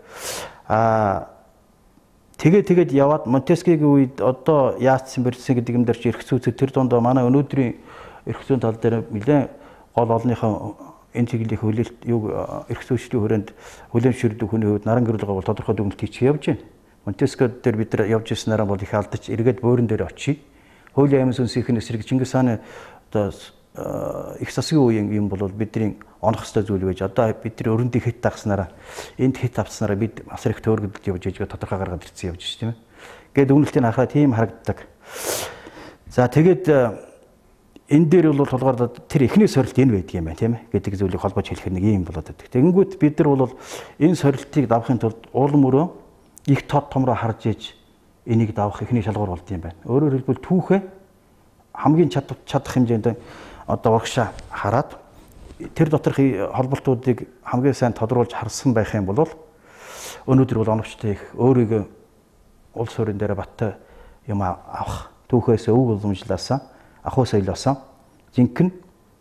Тэгээд яваад Монтескигийн үед одоо яатсан бэрсэн гэдэг юм дээр чи эрх зүйцэд тэр дондоо манай өнөөдрийн эрх зүйн тал дээр нэлээд гол олонныхоо энэ чиглэлийн хөлөлт юг эрх зүйчдийн хүрээнд хүлээмжшүүлдэг хүний хувьд наран гэрэл байгаа бол тодорхой дүгнэлт хийчих явж байна. Монтескиод дээр бид нар явж ирснээр бол их алдаж эргээд бөөрөн дээр очие. Хуулийн аймаг сүнсийнх нь эсрэг Чингис хааны одоо их засгийн үеийн юм бол бидний онох хэвээр зүйл байж одоо бидний өрөндийг хит тагснараа энд хит авснараа бид асар их төөргөдөлж явж байгааг тодорхой гаргаад ирсэн явж шүү тийм ээ. Гээд үнэлтийг харахад тийм харагддаг. За тэгээд энэ дээр бол тулгаарлаад тэр эхний сорилт энэ байдаг юм байна тийм ээ гэдэг зүйлийг холбож хэлэх нэг юм болоод байдаг. Тэгэнгүүт бид нар бол энэ сорилтыг давахын тулд уулан мөрөө их тод томроо харж иж энийг давах эхний шалгуур болд юм байна. Өөрөөр хэлбэл түүхээ хамгийн чадах хэмжээнд одоо урагшаа хараад тэр доторх холболтуудыг хамгийн сайн тодруулж харсан байх юм бол өнөөдөр бол оновчтой их өөрийгөө улс орон дээр баттай юм авах түүхээс өв уламжлаасан ахуй соёлоосоо жинхэнэ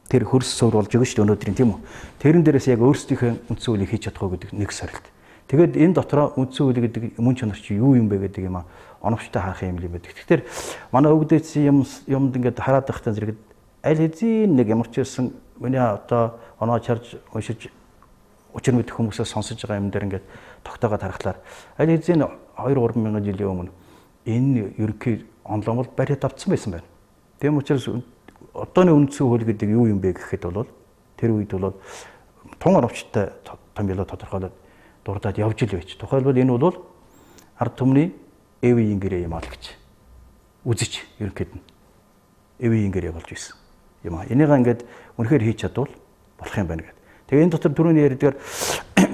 тэр хөрс суур болж өгнө шүү дээ өнөөдрийн тийм үү. Тэрэн дээрээс яг өөрсдийнхөө үндсэн үйлийг хийж чадах уу гэдэг нэг сорилт. Тэгээд энэ дотроо үндсэн үйл гэдэг мөн чанар чи юу юм бэ гэдэг юм оновчтой харах юм л байдаг. Тэгэхээр манай өвгдөөцсөн юмд ингээд хараад байхдаа зэрэг аль хэзээ нэг ямар ч байсан миний одоо оноо чарж уншиж учир мэдэх хүмүүсээс сонсож байгаа юм дээр ингээд тогтоогоод харахлаар аль хэзээ 2-3 мянган жилийн өмнө энэ ерөнхий онлон бол бариад авцсан байсан байна. Тийм учраас одооны үндсэн хууль гэдэг юу юм бэ гэхэд бол тэр үед бол тун оновчтой томьёолоо тодорхойлоод дурдаад явж ил байж. Тухайлбал энэ бол ард түмний эвийн гэрээ юм аа гэж үзэж ерөнхийд нь эвийн гэрээ болж ирсэн юм аа. Энийг ингээд үнэхээр хийж чадвал болох юм байна гэдэг. Тэгээ энэ дотор түрүүний ярьдгаар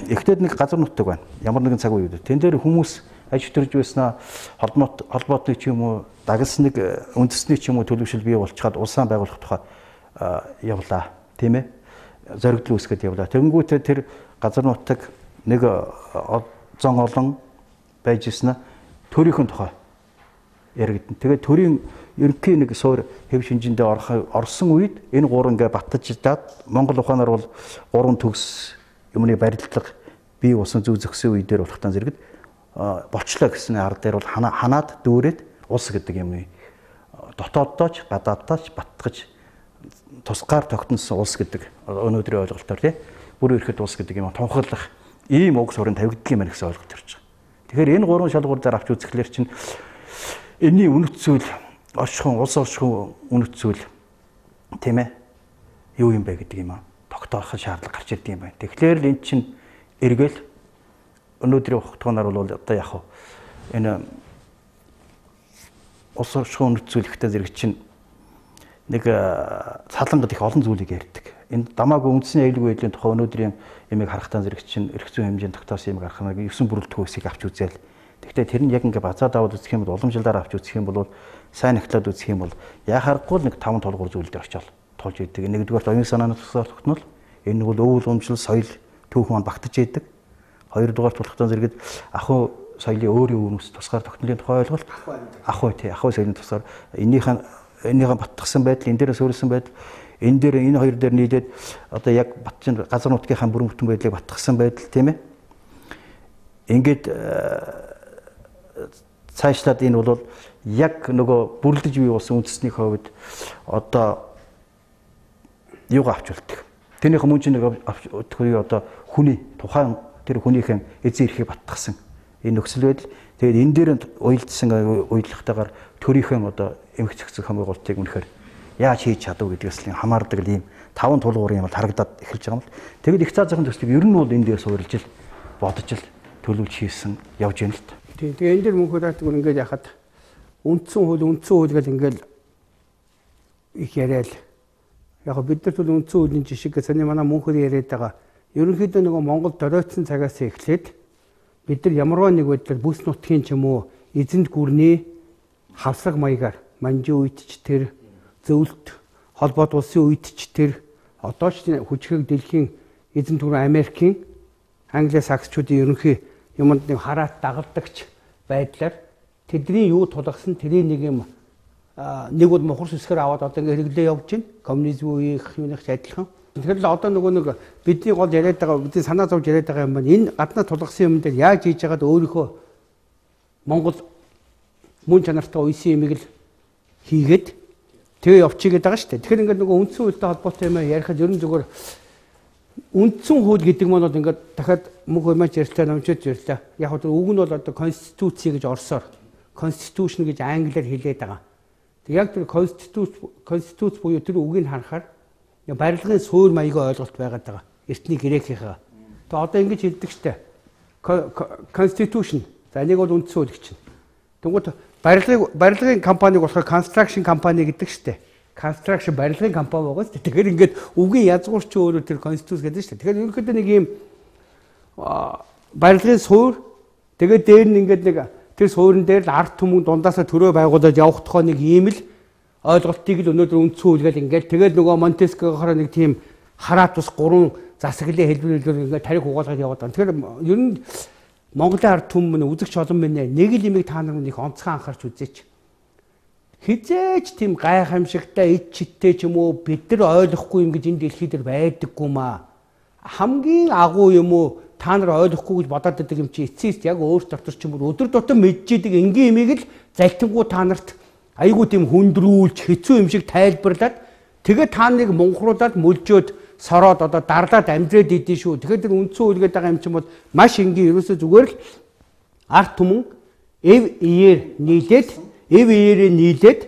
эхлээд нэг газар нутаг байна. Ямар нэгэн цаг үед тэн дээр хүмүүс аж төрж байснаа холбоотой ч юм уу дагнас нэг үндэсний ч юм уу төлөвшил бий болчиход улсаа байгуулах тухай явлаа тийм ээ зоригдол үүсгэж явлаа. Тэгэнгүүтээ тэр газар нутаг нэг зон олон байж ирсэн төрийн тухай яригдана. Тэгээд төрийн ерөнхий нэг суур хэв шинжиндээ орсон үед энэ гурван ингээ баттаждаад Монгол ухаанаар бол гурван төгс юмны барилдлага бий болсон зүй зөксөн үедэр болохтан зэрэгт болчлоо гэсэн ард дээр бол ханаад дүүрээд улс гэдэг юм дотооддооч гадааддаач баттгаж тусгаар тогтносон улс гэдэг өнөөдрийн ойлголтоор тий бүр ирэхэд улс гэдэг юм тунхаглах ийм уг суурин тавигддаг юм байна гэсэн ойлголт төрж байгаа. Тэгэхээр энэ гурван шалгуур дээр авч үзэхлээр чинь энэний үнэт зүйл оршихуун улс оршихуун үнэт зүйл тийм ээ юу юм бэ гэдэг юм тогтоох шаардлага гарч ирдэг юм байна. Тэгэхээр л эн чинь эргэл өнөөдрийн хугацаанаар бол одоо яг энэ улс оршихуун үнэт зүйл ихтэй зэрэг чинь нэг цаалангад их олон зүйлийг ярьдаг. Энэ дамаагүй үндэсний аюулгүй байдлын тухай өнөөдрийн ямиг харахтаа зэрэг чинь эрх зүйн хэмжээнд тогтоосон юм гарах нэг 9 бүрэлдэхүүнсийг авч үзээл. Гэхдээ тэр нь яг ингээ базаад аваад үзэх юм бол уламжлалаар авч үзэх юм бол сайн ахлаад үзэх юм бол яхахгүй нэг 5 толгуур зүйл дээр очиод тулж идэг. Нэгдүгээр оюун санааны тусгаар тогтнол энэ бол өв уламжлал соёл түүх маань багтаж идэг. Хоёрдугаар тулхтан зэрэгэд ахуй соёлын өөрийн өвнөс тусгаар тогтнолын тухай ойлголт ахуй соёлын тусгаар энийхэн баттгсан байдал энэ дээрээ суурилсан байдал энэ дээр энэ хоёр дээр нийлээд одоо яг батчин газар нутгийнхаа бүрэн бүтэн байдлыг баттгсан байдал тийм ээ. Ингээд цаашлаад энэ бол яг нөгөө бүрлдэж бий болсон үндэсний хувьд одоо юугаа авч үлдэх. Тэрнийхэн мөн чинь авч үлдэхийг одоо хүний тухайн тэр хүнийхэн эзэн эрхийг баттгсан энэ нөхцөл байдал. Тэгээд энэ дээр уялдсан уялдахтайгаар төрийнхэн одоо эмх зохицох хамгаалтыг үнэхээр яаж хийж чадав гэдгээс л хамаардаг л ийм 5 тулгуур юм бол харагдаад эхэлж байгаа юм л. Тэгэд их цаа захын төслийг ер нь бол энэ дээр суурилж ил бодож ил төлөвлөж хийсэн явж байна л та. Тэгээ энэ дээр мөнхөд аадаг ингээд яхад үндсэн хууль гэл ингээд их яриад яг бид нар бол үндсэн хуулийн жишг саний манай мөнхөд яриад байгаа. Ерөнхийдөө нөгөө Монгол доройтсон цагаас эхлээд бид нар ямарваа нэг байдлаар бүс нутгийн ч юм уу эзэнт гүрний хавсаг маягаар манжин үед ч тэр зөвлөлт холбоот улсын үед ч тэр одоо ч хүчрэг дэлхийн эзэнт гүрэн Америкийн Англи саксчуудын ерөнхий юмд нэг хараат дагалдагч байдлаар тэдний юу тулгасан тэрийн нэг юм нэг бол мохор сүсгээр аваад одоо ингэ хэрэглээ явж байна. Коммунизм үеийн юуных адилхан. Тэгэхээр л одоо нөгөө нэг бидний гол яриад байгаа бидний санаа зовж яриад байгаа юм байна. Энэ гаднаа тулгасан юм дээр яаж хийж яагаад өөрийнхөө Монгол мөн чанартай уйсан юмыг л хийгээд тэгээ явчихгээд байгаа шүү дээ. Тэгэхээр ингээд нөгөө үндсэн хуультай холбоотой юм ярихад ерөн зүгээр үндсэн хууль гэдэг нь бол ингээд дахиад мөнх хэмээч ярьслаа намжиж ярьлаа. Яг нь үг нь бол одоо конституци гэж орсоор constitution гэж англиар хэлээд байгаа. Тэг яг тэр конституц буюу тэр үгийг харахаар барилгын суурь маягийн ойлголт байгаад байгаа. Эртний грекийнхаа. Тэгээ одоо ингэж хэлдэг штэ. Constitution. За энийг бол үндсэн хууль чинь. Тэнгууд барилгын компаниг болохоор construction company гэдэг штэ. Construction барилгын компани байгаа штэ. Тэгэхээр ингээд үгийн язгуурч өөрөө тэр constitution гэдэг штэ. Тэгэхээр ерөнхийдөө нэг юм барилгын суурь тэгээд дээр нь ингээд нэг тэр суурин дээр л ард түмэн дундаасаа төрөө байгуулад явах тухай нэг ийм л ойлголтыг л өнөөдөр үндсэн хуулигаар ингээд тэгээд нөгөө Монтескиогоор нэг тийм хараат ус 3 засаглалын хэлбэрээр ингээд тарих угаалгаад яваад байна. Тэгэхээр ер нь Монголын ард түмэн үзэгч олон минь нэг л имийг та нар нэг онцгой анхаарч үзээч. Хизээч тийм гайхамшигтай ид читтэй ч юм уу бид нар ойлгохгүй юм гэж энэ дэлхий дээр байдаггүй маа. Хамгийн агуу юм уу та нар ойлгохгүй гэж бодоод байдаг юм чи эцсийс яг өөр дотор ч юм уу өдөр тутам мэдчихэдэг энгийн имийг л залтингуу та нарт айгуу тийм хүндрүүлж хэцүү юм шиг тайлбарлаад тэгээ та нэг мунхруулаад мөлжөөд сороод одоо дарлаад амьдрээд идэв шүү. Тэгэхээр тэр үндсэн хуулигээд байгаа юм чинь бол маш энгийн ерөөсөө зүгээр л арт түмэн эв иерээ нийлээд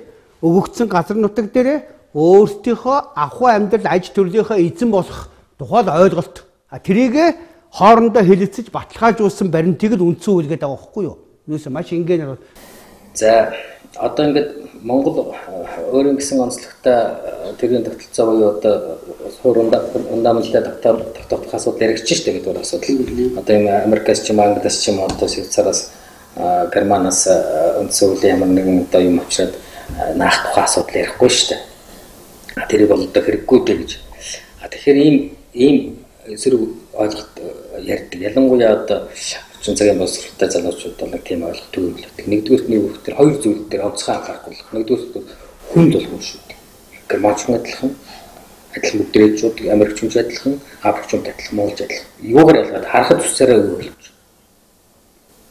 өгөгдсөн газар нутаг дээрээ өөрсдийнхөө ахуй амьдрал аж төрлийнхөө эзэн болох тухай ойлголт. Тэрийг хоорондоо хэлэлцэж баталгаажуулсан баримтыг л үндсэн хуулигээд байгаа байхгүй юу? Ерөөсөө маш энгийнээр. За одоо ингээд Монгол өөрийн гэсэн онцлогтой тэргийн тогтолцоо буюу одоо суур ундамжтай тогтоох асуудал яригдж штэ гэдэг бол асуудал. Одоо энэ Америкаас ч юм Англиас ч юм одоо Швейцараас Германаас үндсэн хуулийн ямар нэгэн одоо юм авчираад наах тухай асуудал ярихгүй штэ. Тэрийг бол одоо хэрэггүй дээ гэж. Тэгэхээр ийм зэрэг ойлголт ярьдаг. Ялангуяа одоо 30 цагийн боловсролтой залуучууд бол нэг тийм ойлголт төвлөрдөг. Нэгдүгээр нь бүх тэр хоёр зүйл дээр онцгой анхаарах. Нэгдүгээр хүнд болгоно шүү дээ. Германч адилхан, өдрөөжүүд, Америкчууд адилхан, Африкчууд адилхан, Монголч адилхан. Юугаар ялгаад харахад цусаараа өөр болж.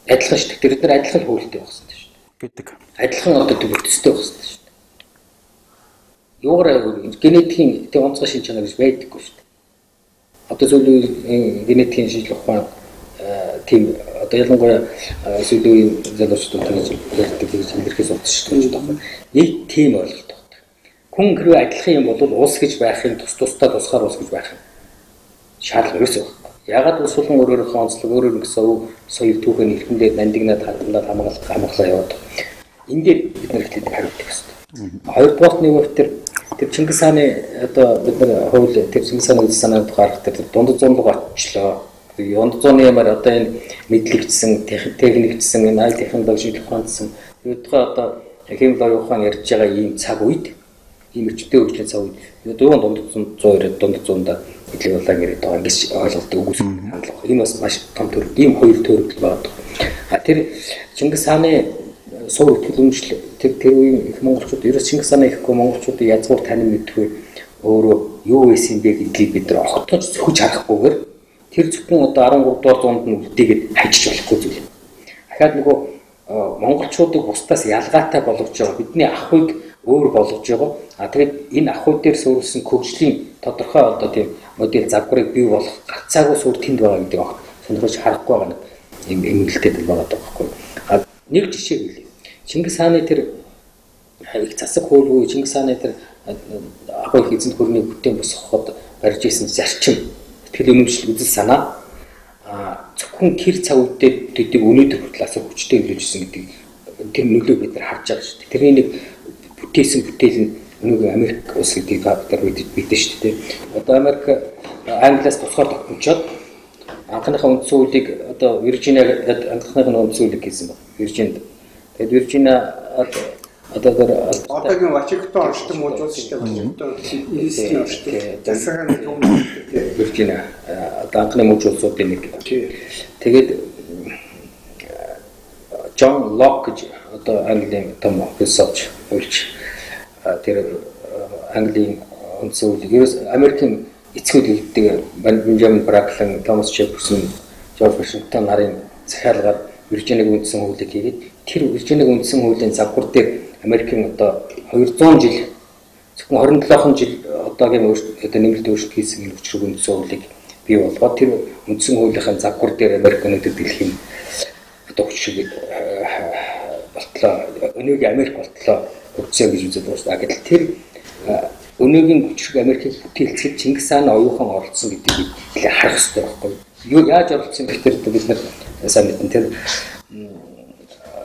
Адилхан шүү дээ. Тэр дээр адилхан хөвөлтэй байх хэрэгтэй шүү дээ. Гэдэг. Адилхан одоо төвлөртөстэй байх хэрэгтэй шүү дээ. Юугаар генетикийн тэг онцгой шин чанар гэж байдаггүй шүү дээ. Одоо зөвлөлийн генетикийн шинжилгээ ухаан тийм одоо ялангуяа сүүлийн залуучууд гэж ярьдаг гэж илэрхийлж удаж шүү дээ. Нэг тийм ойлголт байна. Хүн хэрвээ адилхан юм бол улс гэж байхын тусдаа тусгаар улс гэж байх юм. Шаардлага ерөөсөө байхгүй. Ягаад улс болон өөрөөрийнхөө онцлог өөрөөр гэсэн соёл түүхэн эрхэндээ нандинаад хатандаад хамгаалаа яваад. Эндээ бид нар ихтэй хариулдаг гэсэн. Хоёрдугаар нэг бол тэр Чингис хааны одоо бид нар хууль тэр Чингис хааны санаанд тухаарах тэр дунд зуунлог очлоо. Дунд зууны ямар одоо энэ мэдлэгчсэн техникчсэн энэ аль технологийн ухаансан өөртөө одоо химийн ухаан ярьж байгаа ийм цаг үед ийм өчтөө хөгжлийн цаг үед дөрөв дунд 100 дунд зуунд мэдлэг болоо яриад байгаа ингэж ойлголт өгөөс хандлага. Энэ бас маш том төр ийм хоёр төрөл байдаг. Тэр Чингис хааны суур төлөмжл тэр үеийн их монголчууд ерөөс Чингис хааны ихгүй монголчуудын язгуур танин мэдгүй өөрөө юу байсан бэ гэдгийг бид нар огтож зөвхөж харахгүйгээр тэр зөвхөн одоо 13 дугаар зуунд нь үлдээгээд хажиж болохгүй зүйл. Дахиад нөгөө монголчуудыг бусдаас ялгаатай болгож байгаа бидний ахуйг өөр болгож байгаа. Тэгээд энэ ахуй дээр суурилсан хөгжлийн тодорхой одоо тийм модель загварыг бий болох гарцаагүй суурь тэнд байгаа гэдэг баг. Сонирхож харахгүй байгаа нэг юм эмгэлтэй байгаа байхгүй. Нэг жишээ хэлье. Чингис хааны тэр их засаг хууль буюу Чингис хааны тэр ахуй эзэнт гүрний бүтээн босгоход барьж исэн зарчим сэтгэл үнэмшил үзэл санаа зөвхөн тэр цаг үедээ төдийг өнөөдөр хүртэл асар хүчтэй хилжсэн гэдэг тэр нөлөөг бид нар харж байгаа шүү дээ. Тэрний нэг бүтээсэн бүтээл нь өнөөдөр Америк улс гэдгийг та бид мэдэн шүү дээ. Одоо Америк Англиас тусгаар тогтмолчоод анхныхаа үндсэн хуулийг одоо Виржиниаг анхныхаа үндсэн хуулийг хийсэн байна. Виржинд. Тэгээд Виржиниа одоогийн Вашингтон орчтон мужууд шүү дээ. Вашингтон DC орчтон. Засагийн том Виржиниа одоо анхны мужуудын нэг. Тэгээд Джон Лок гэж одоо Английн том философч үлч тэр Английн үндсэн хуулийг ерөөс Америкийн эцгүүд хэлдэг Бенджамин Франклин, Томас Джефферсон, Жорж Вашингтон нарын захиалгаар Виржинийг үндсэн хуулийг хийгээд тэр Виржинийг үндсэн хуулийн загвар дээр Америкийн одоо 200 жил зөвхөн 27 жил одоогийн одоо нэмэлт өөрчлөлт хийсэн өчрөг үндсэн хуулийг бий болгоод тэр үндсэн хуулийнхаа загвар дээр Америк өнөөдөр дэлхийн одоо хүчиг болтлоо. Өнөөгийн Америк болтлоо хөгжсөн гэж үздэг байна. Гэтэл тэр өнөөгийн хүчрэг Америкийг бүтээлцэд Чингис хааны оюухан оролцсон гэдгийг харах хэрэгтэй байхгүй юу? Яаж оролцсон гэхээр бид нар сайн мэдэн тэр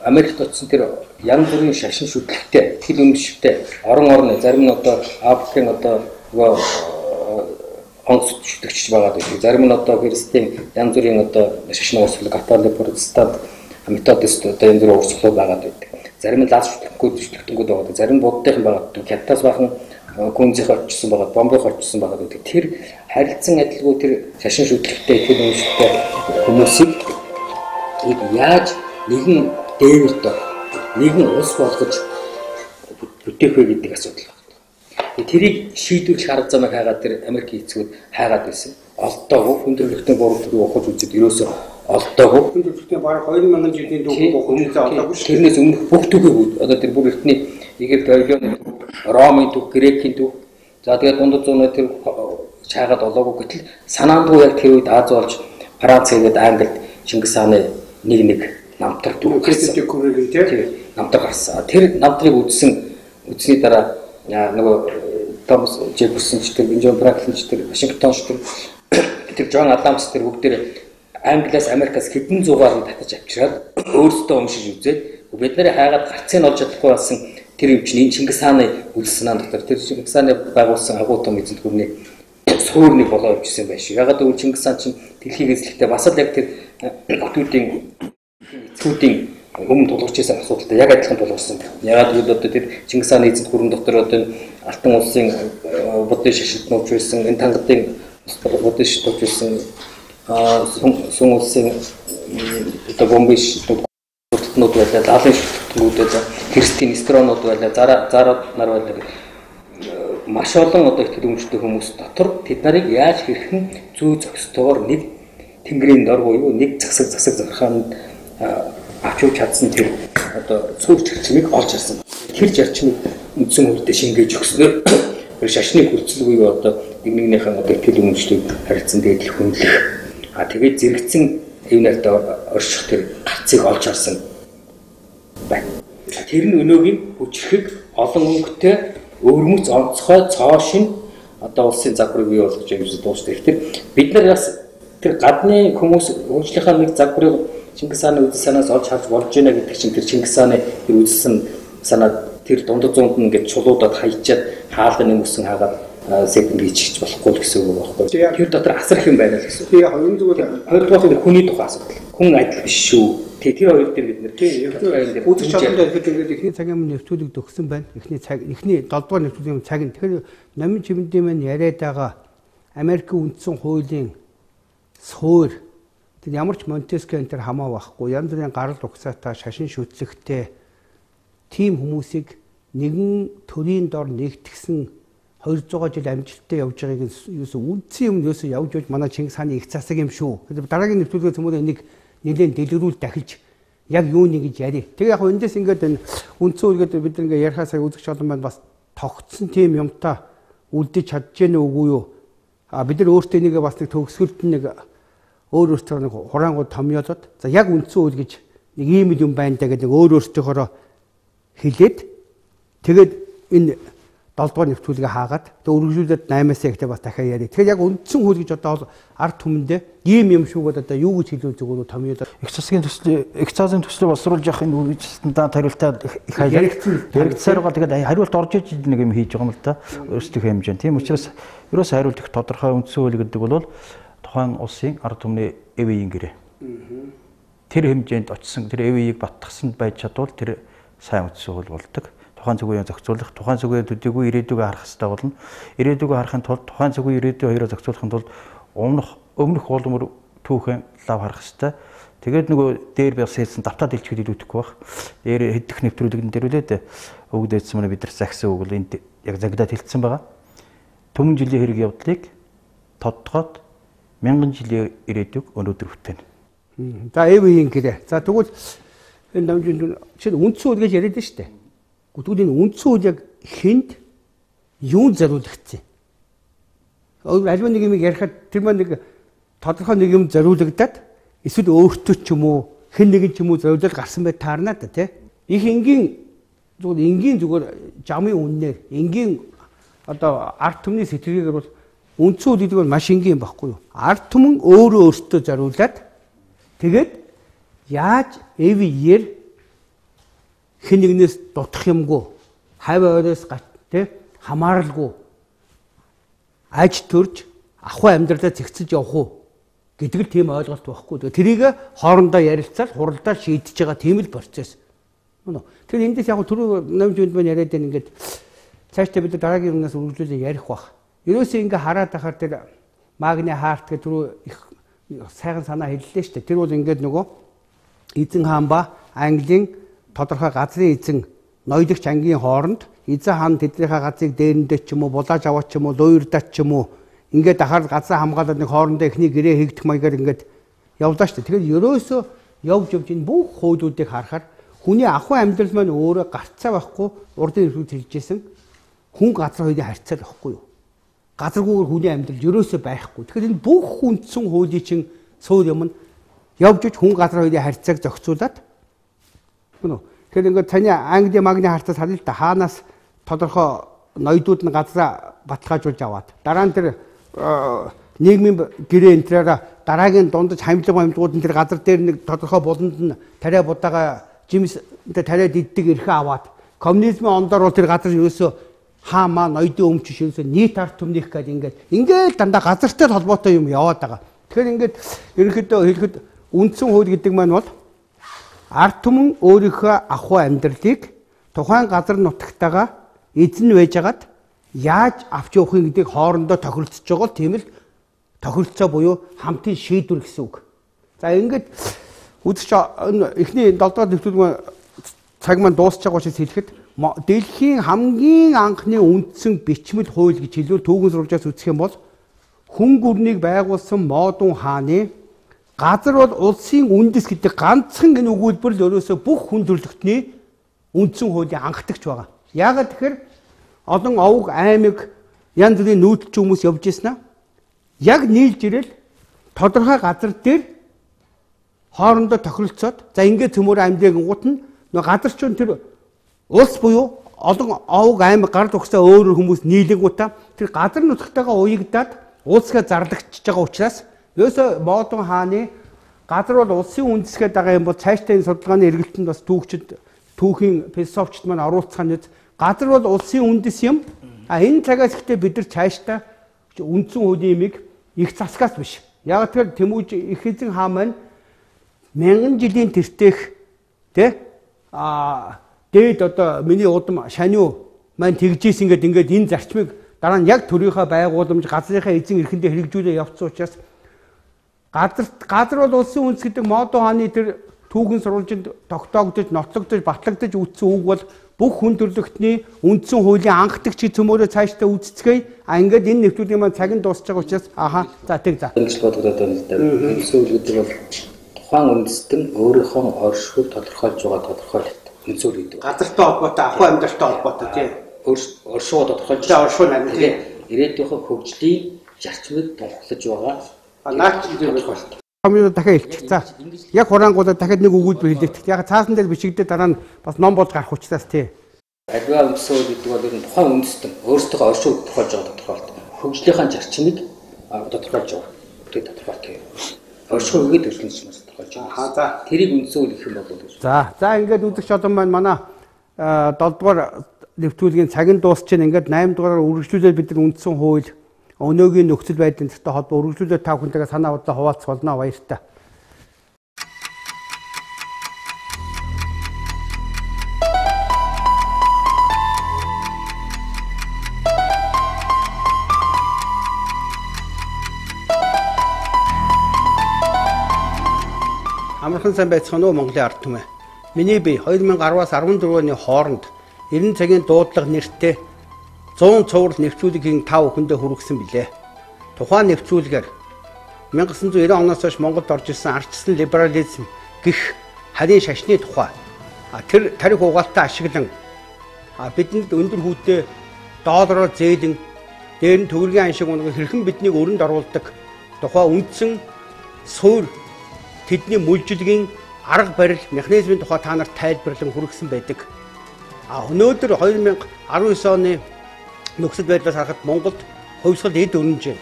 Америкт очсон тэр янз бүрийн шашин шүтлэгтэй, хил өмшөлтэй орон зарим нь одоо Африкийн одоо онц шүтлэгч байгаа гэдэг. Зарим нь одоо христийн янз бүрийн одоо шашин уурчлаг, католик, протестант, методист одоо янз бүрийн уурчлаг байгаа гэдэг. Зарим нь лаз шүтлэгтүүд байгаа. Зарим нь буддын байгаа. Хятадас бахан гүнзгий очсон байгаа, бомбыг очсон байгаа гэдэг. Тэр харилцан адилгүй тэр шашин шүтлэгтэй, хил өмшөлтэй хүмүүсийг яаж нэгэн дээвэрт нэгэн улс болгож бүтээх вэ гэдэг асуудал байна. Тэрийг шийдвэрлэх арга замыг хайгаад тэр Америк эцгүүд хайгаад байсан. Олдоогүй хүндрэлтийн буруу төрөй ухаж үзээд ерөөсөө олдоогүй. Хүндрэлтийн бараг 2000 жилийн түүх ухаж үзээ олоогүй шүү. Тэрнээс өмнөх бүх түүхийг одоо тэр бүр эртний Египт, Вавилоны түүх, Ромын түүх, Грекийн түүх. За тэгээд дундад зууны тэр чаагаад олоогүй гэтэл санаандгүй яг тэр үед Аз болж Франц тэгээд Англид Чингис хааны нэг намтар түүх намтар гарсан. Тэр намтрыг үзсний дараа нөгөө Томас Жефферсон ч тэр Бенджамин Франклин ч тэр Вашингтон ч тэр Джон Адамс тэр бүгдээр Англиас Америкаас хэдэн зугаар нь татаж авчираад өөрсдөө өмшиж үзээд бид нарыг хайгаад гарцыг олж чадахгүй болсон тэр юм чинь энэ Чингис хааны үлс санаан дотор тэр Чингис хааны байгуулсан агуу том эзэнт гүрний суурны болоо явжсэн байх шиг. Ягаад гэвэл Чингис хаан чинь дэлхийг эзлэхдээ бас л яг тэр хотуудын эцгүүдийн өмнө тулгарч байсан асуудалтай яг адилхан тулгарсан. Ягаад гэвэл одоо тэр Чингис хааны эзэнт гүрэн дотор одоо алтан улсын буддын шашинт нууж байсан, энэ тангадын буддын шашинт нууж байсан сүм улсын одоо бомбиш шүтнүүд байлаа, лалын шүтнүүд байлаа, христийн стронууд байлаа, зарууд нар байлаа. Маш олон одоо их төлөмжтэй хүмүүс дотор тэд нарыг яаж хэрхэн зүй зохистойгоор нэг тэнгэрийн дор буюу нэг засаг зархаанд авч явж чадсан тэр одоо цөөх зарчмыг олж харсан. Тэр зарчмыг үндсэн хурдтай шингээж өгснөөр тэр шашны хурцлаг буюу одоо нэгнийхэн одоо төлөмжтэй харилцан дээдлэх хүндлэх тэгээд зэрэгцэн эвнэртээ орших тэр гарцыг олж харсан байна. Тэр нь өнөөгийн хүчрхэг олон өнгөтэй өвөрмөц онцгой цоошин одоо улсын загварыг бий болгож байгаа юм дуустай. Тэгэхээр бид нар бас тэр гадны хүмүүс өөрчлийнхаа нэг загварыг Чингис хааны үзэл санаас олж харж болж байна гэдэг чинь тэр Чингис хааны тэр үзэл санаа тэр дундад зуунд нь ингээд чулуудад хаячаад хаалганы мөсөн хагаад сэдэн бичиж болохгүй гэсэн үг байхгүй. Тэр дотор асар их юм байна л гэсэн. Тэгээ хоёрдугаар хүний тухай асуудал. Хүн адил биш шүү. Тэр хоёр дээр бид нэр үүсгэж чадсан гэхэд ингээд ихний цагийн өмнө нэвтрүүлэг төгссөн байна. Эхний 7 дугаар нэвтрүүлгийн цаг нь тэгэхээр Номын Чимэндийн маань яриад байгаа Америкийн үндсэн хуулийн суур тэр ямар ч Монтескьо энэ төр хамаа байхгүй янз бүрийн гарал угсаатай шашин шүтлэгтэй тийм хүмүүсийг нэгэн төрийн дор нэгтгсэн 200 жил амжилттай явж байгааг юусе үндсэн юм юусе явж байж манай Чингис хааны их засаг юм шүү. Тэгэхээр дараагийн нэвтрүүлгээс хүмүүс энийг нэлээд дэлгэрүүл дахиж яг юу нэг гэж яри. Тэгээ яг эндээс ингээд энэ үндсэн үлгээд бид ингээ ярихаа сая үзэгч олон маань бас тогтсон тийм юмтай үлдэж чадж гэнэ үгүй юу? Бид нар өөртөө нэг бас нэг төгсгөлд нэг өөртөө нэг хураангууд томьёолоод за яг үндсэн үйл гэж нэг ийм юм байна да гэдэг өөртөөхөөрөө хэлээд тэгээд энэ 7 дугаар нэвтрүүлгээ хаагаад тэг үргэлжлүүлээд 8-аас ихтэй бас дахиад яриа. Тэгэхээр яг үндсэн хөл гэж одоо ард түмэндээ ийм юм шүүгээд одоо юу гэж хэлвэл зүгээр томьёолоод их засгийн төслийг боловсруулж явах энэ стандарт хариултаа их яригдсаар байгаа. Тэгээд хариулт орж иж нэг юм хийж байгаа юм л да. Өөрсдийнхөө хэмжээнд. Тийм учраас ерөөсөө хариулт их тодорхой үндсэн хөл гэдэг бол тухайн улсын ард түмний ЭВ-ийн гэрээ. Тэр хэмжээнд очисон тэр ЭВ-ийг батгахсанд байж чадвал тэр сайн үндсэн хөл болдог. Тухайн зүгийн зохицуулах, тухайн зүгийн төдийгүй ирээдүгөө харах хэрэгтэй болно. Ирээдүгөө харахын тулд тухайн зүгийн ирээдүйн хоёроо зохицуулахын тулд өмнөх уулмөр түүхэн лав харах хэрэгтэй. Тэгээд нөгөө дээр бас хэлсэн давтаад илчгэд илүүдэхгүй байх. Дээр хэдэх нэвтрүүлэгэн дээр үлээд өвгд эдсэн манай бид нар загсан үг бол энд яг загдаад хэлсэн байгаа. Түмэн жилийн хэрэг явдлыг тодтогоод 1000 жилийн ирээдүг өнөөдөр хүртэнэ. За ЭВ-ийн гэрээ. За тэгвэл энэ намжин чинь үндсэн үйл гэж яриад байна шүү дээ. Тэгвэл энэ үндсэн үйл яг хэнд юунд зориулагдсан? Аливаа нэг юм ярихад тэр маань нэг тодорхой нэг юм зориулагдаад эсвэл өөртөө ч юм уу хэн нэгэн ч юм уу зориулаад гарсан бай таарна да тий. Их энгийн зүгээр жамын үннээр энгийн одоо ард түмний сэтгэлгээгээр бол үндсэн үйл гэдэг бол маш энгийн юм баггүй юу? Ард түмэн өөрөө өөртөө зориулаад тэгээд яаж эвээр хэн нэгнээс дутах юмгүй, хавь ойроос тий хамааралгүй аж төрж ахуй амьдралаа зэгцэж явах уу гэдэг л тийм ойлголт байхгүй. Тэрийг хоорондоо ярилцаад хуралдаа шийдэж байгаа тийм л процесс. Тэгэхээр эндээс яг түрүү намжуунд маань яриад байна ингээд цаашдаа бид дараагийн юмнаас үргэлжлүүлээ ярих бах. Ерөөсөө ингээ хараад ахаар тэр магны хаарт гэх түрүү их сайхан санаа хэллээ шүү дээ. Тэр бол ингээд нөгөө эзэн хаан ба Английн тодорхой газрын эзэн ноёдогч ангийн хооронд эзэн хаан тэднийхээ газрыг дээрэндээ ч юм уу булааж аваад ч юм уу луйрдаач ч юм уу ингээд ахаар газар хамгаалаад нэг хоорондоо ихний гэрээ хийгдэх маягаар ингээд явлаа шүү дээ. Тэгэхээр ерөөсөө явж энэ бүх хуулиудыг харахаар хүний ахуй амьдрал маань өөрөө гарцаа байхгүй урдын иргэд хэлжсэн хүн газар хоёрын харьцаа л байхгүй юу? Газаргүйгээр хүний амьдрал ерөөсөө байхгүй. Тэгэхээр энэ бүх үндсэн хуулийн чин суур юм нь явж иж хүн газар хоёрын харьцааг зохицуулаад тэгэхээр ингээд таны Англи магны хартаас харъя л да хаанаас тодорхой ноёдууд нь газраа баталгаажуулж аваад дараа нь тэр нийгмийн гэрээ энтраараа дараагийн дундаж хамжлагууд нь тэр газар дээр нэг тодорхой буланд нь тариа будаага жимс тариад иддэг эрхээ аваад коммунизмын ондоор бол тэр газар ерөөсөө хаамаа ноёдын өмч ерөөсөө нийт ард түмнийх гэдэг ингээд дандаа газартай холбоотой юм яваад байгаа. Тэгэхээр ингээд ерөнхийдөө хэлэхэд үндсэн хууль гэдэг маань бол ард түмэн өөрийнхөө ахуй амьдралыг тухайн газар нутагтайгаа эзэн байжгаад яаж авч явахын гэдгийг хоорондоо тохиролцож байгаа бол тийм л тохиролцоо буюу хамтын шийдвэр гэсэн үг. За ингээд үзэж эхний 7 дугаар нэвтрүүлгийн цаг маань дуусч байгаа учраас хэлэхэд дэлхийн хамгийн анхны үндсэн бичмэл хууль гэж хэлвэл түүхэн сурвалжаас үзэх юм бол хүн гүрнийг байгуулсан Модон хааны газар бол улсын үндэс гэдэг ганцхан энэ өгүүлбэр л өөрөөсөө бүх хүн төрөлхтний үндсэн хуулийн анхдагч байгаа. Яагаад тэгэхээр олон овг аймаг янз бүрийн нүүдэлч хүмүүс явж ирсэн аа. Яг нийлж ирэл тодорхой газар дээр хоорондоо тохиролцоод за ингээд цөмөр амьдгангууд нь нөгөө газарчуун тэр улс буюу олон овг аймаг гар тухсаа өөр хүмүүс нийлэнгуудаа тэр газар нутгатайгаа уягдаад улсгаа зарлагдчихж байгаа учраас ерөөсөө Модон хааны газар бол улсын үндэсгээ байгаа юм бол цаашдаа энэ судалгааны эргэлтэнд бас түүхийн философчд маань оруулцгааны газар бол улсын үндэс юм. Энэ цагаас ихтэй бид нар цаашдаа үндсэн хуулийн имийг их засгаас биш. Яг тэр Тэмүүж их эзэн хаан маань 1000 жилийн тэртех тэ дээд одоо миний удам шаниу маань тэгжсэн ингээд энэ зарчмыг дараа нь яг төрийнхөө байгууламж газрынхаа эзэн эрхэндээ хэрэгжүүлээ явцсан учраас газар бол улсын үндэс гэдэг Модон хааны тэр түүхэн сурвалжинд тогтоогдож, нотлогдож, батлагдаж үүссэн үг бол бүх хүн төрлөختний үндсэн хуулийн анхдагч цөмөөрөө цаашдаа үүсцгээе. Ингээд энэ нэвтрүүлгийн маань цаг нь дуусч байгаа учраас за тэг за. Ингэж бодогдоод байна л да. Үндсэн хууль гэдэг бол тухайн үндэстэн өөрийнхөө оршихуйг тодорхойлж байгаа тодорхойлолт. Үндсэн хууль гэдэг. Газартай холбоотой, ахуй амьдралтай холбоотой тийм. Оршихуй тодорхойлж оршихуй байна тийм. Ирээдүйнхөө хөгжлийн зарчмыг тулгуурлаж байгаа. Наач дээр тодорхойлолт. Коммуниуд дахиад илчих. За. Яг хураангуудад дахиад нэг өгүүлбэр хэлээдэх. Яг цаасан дээр бичигдээ дараа нь бас ном болж гарах учраас тий. Альва үндсэн хууль гэдэг бол энэ тухайн үндэстэн өөрсдөө оршихуйг тодорхойлж байгаа тодорхойлолт. Хөгжлийнхаа зарчмыг тодорхойлж байгаа. Тэр тодорхойлолт тийм. Оршихуйг төлөвлөж тодорхойлж байгаа. За. Тэрийг үндсэн хууль гэх юм бол. За ингээд үзэгч олон маань манай 7 дугаар нэвтрүүлгийн цаг нь дуусчихна. Ингээд 8 дугаараар үргэлжлүүлээд бид нар үндсэн хууль өнөөгийн нөхцөл байдлын төстэй холбоо үргэлжлүүлээд та бүхэнтэйгээ санаа бодлоо хуваалцах болно. Баяртай. Амархан сайн байцгаана уу Монголын ард түмээ. Миний бие 2010-аас 14 оны хооронд 90 цагийн дуудлага нэртэй 100 цуврал нэвтрүүлгийн 5 хүндээ хүргэсэн билээ. Тухайн нэвтрүүлгээр 1990 оноос хойш Монголд орж ирсэн ардчилсан либерализм гэх харийн шашны тухай тэр тарих угаалтаа ашиглан бидэнд өндөр хүүтэй доллараар зээлэн дээр нь төгрөгийн аншиг унаг хэрхэн биднийг өрөнд оруулдаг тухай үндсэн суурь тэдний мүлжилгийн арга барил механизмын тухай та нарт тайлбарлан хүргэсэн байдаг. Өнөөдөр 2019 оны нөхцөл байдлаас харахад Монголд хувьсгал эд өрнөж байна.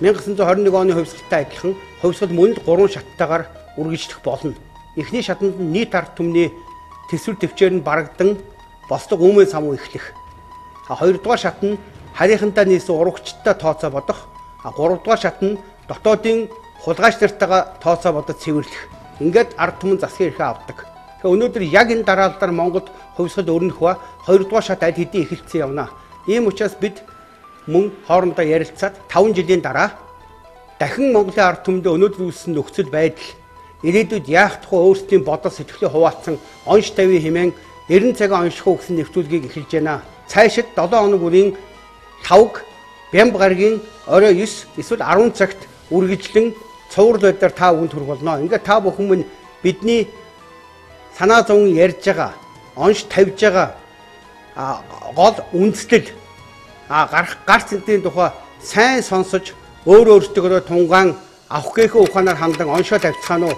1921 оны хувьсгалтай адилхан хувьсгал мөн л 3 шаттайгаар үргэлжлэх болно. Эхний шатанд нь нийт ард түмний төсвөр төвчээр нь барагдан босдог үүмэн самуу эхлэх. Хоёрдугаар шат нь харийнхантаа нийсэн урагчтай тооцоо бодох. Гуравдугаар шат нь дотоодын хулгайч нартайгаа тооцоо бодож цэвэрлэх. Ингээд ард түмэн засгийн эрхээ авдаг. Тэгэхээр өнөөдөр яг энэ дараалалаар Монголд хувьсгал өрнөх ба хоёрдугаар шат аль хэдийн эхэлсэн явна. Ийм учраас бид мөн хоорондоо ярилцаад 5 жилийн дараа дахин Монголын ард түмэнд өнөөдөр үүссэн нөхцөл байдал ирээдүйд яах тухай өөрсдийн бодол сэтгэлээ хуваалцсан онш тавийн хэмээн 90 цагийн онших уу гэсэн нэвтрүүлгийг эхэлж байна. Цаашид 7 хоног үрийн 5-г Бямб гарагийн орой 9 эсвэл 10 цагт үргэлжлэн цуврал байдлаар та бүхэнд хүрэх болно. Ингээд та бүхэн минь бидний санаа зовн ярьж байгаа, онш тавьж байгаа гол үндэслэл гарц зэнтийн тухай сайн сонсож өөр өөртөө тунгаан авах гээхөө ухаанаар хандан оншоо тавьцгаана уу?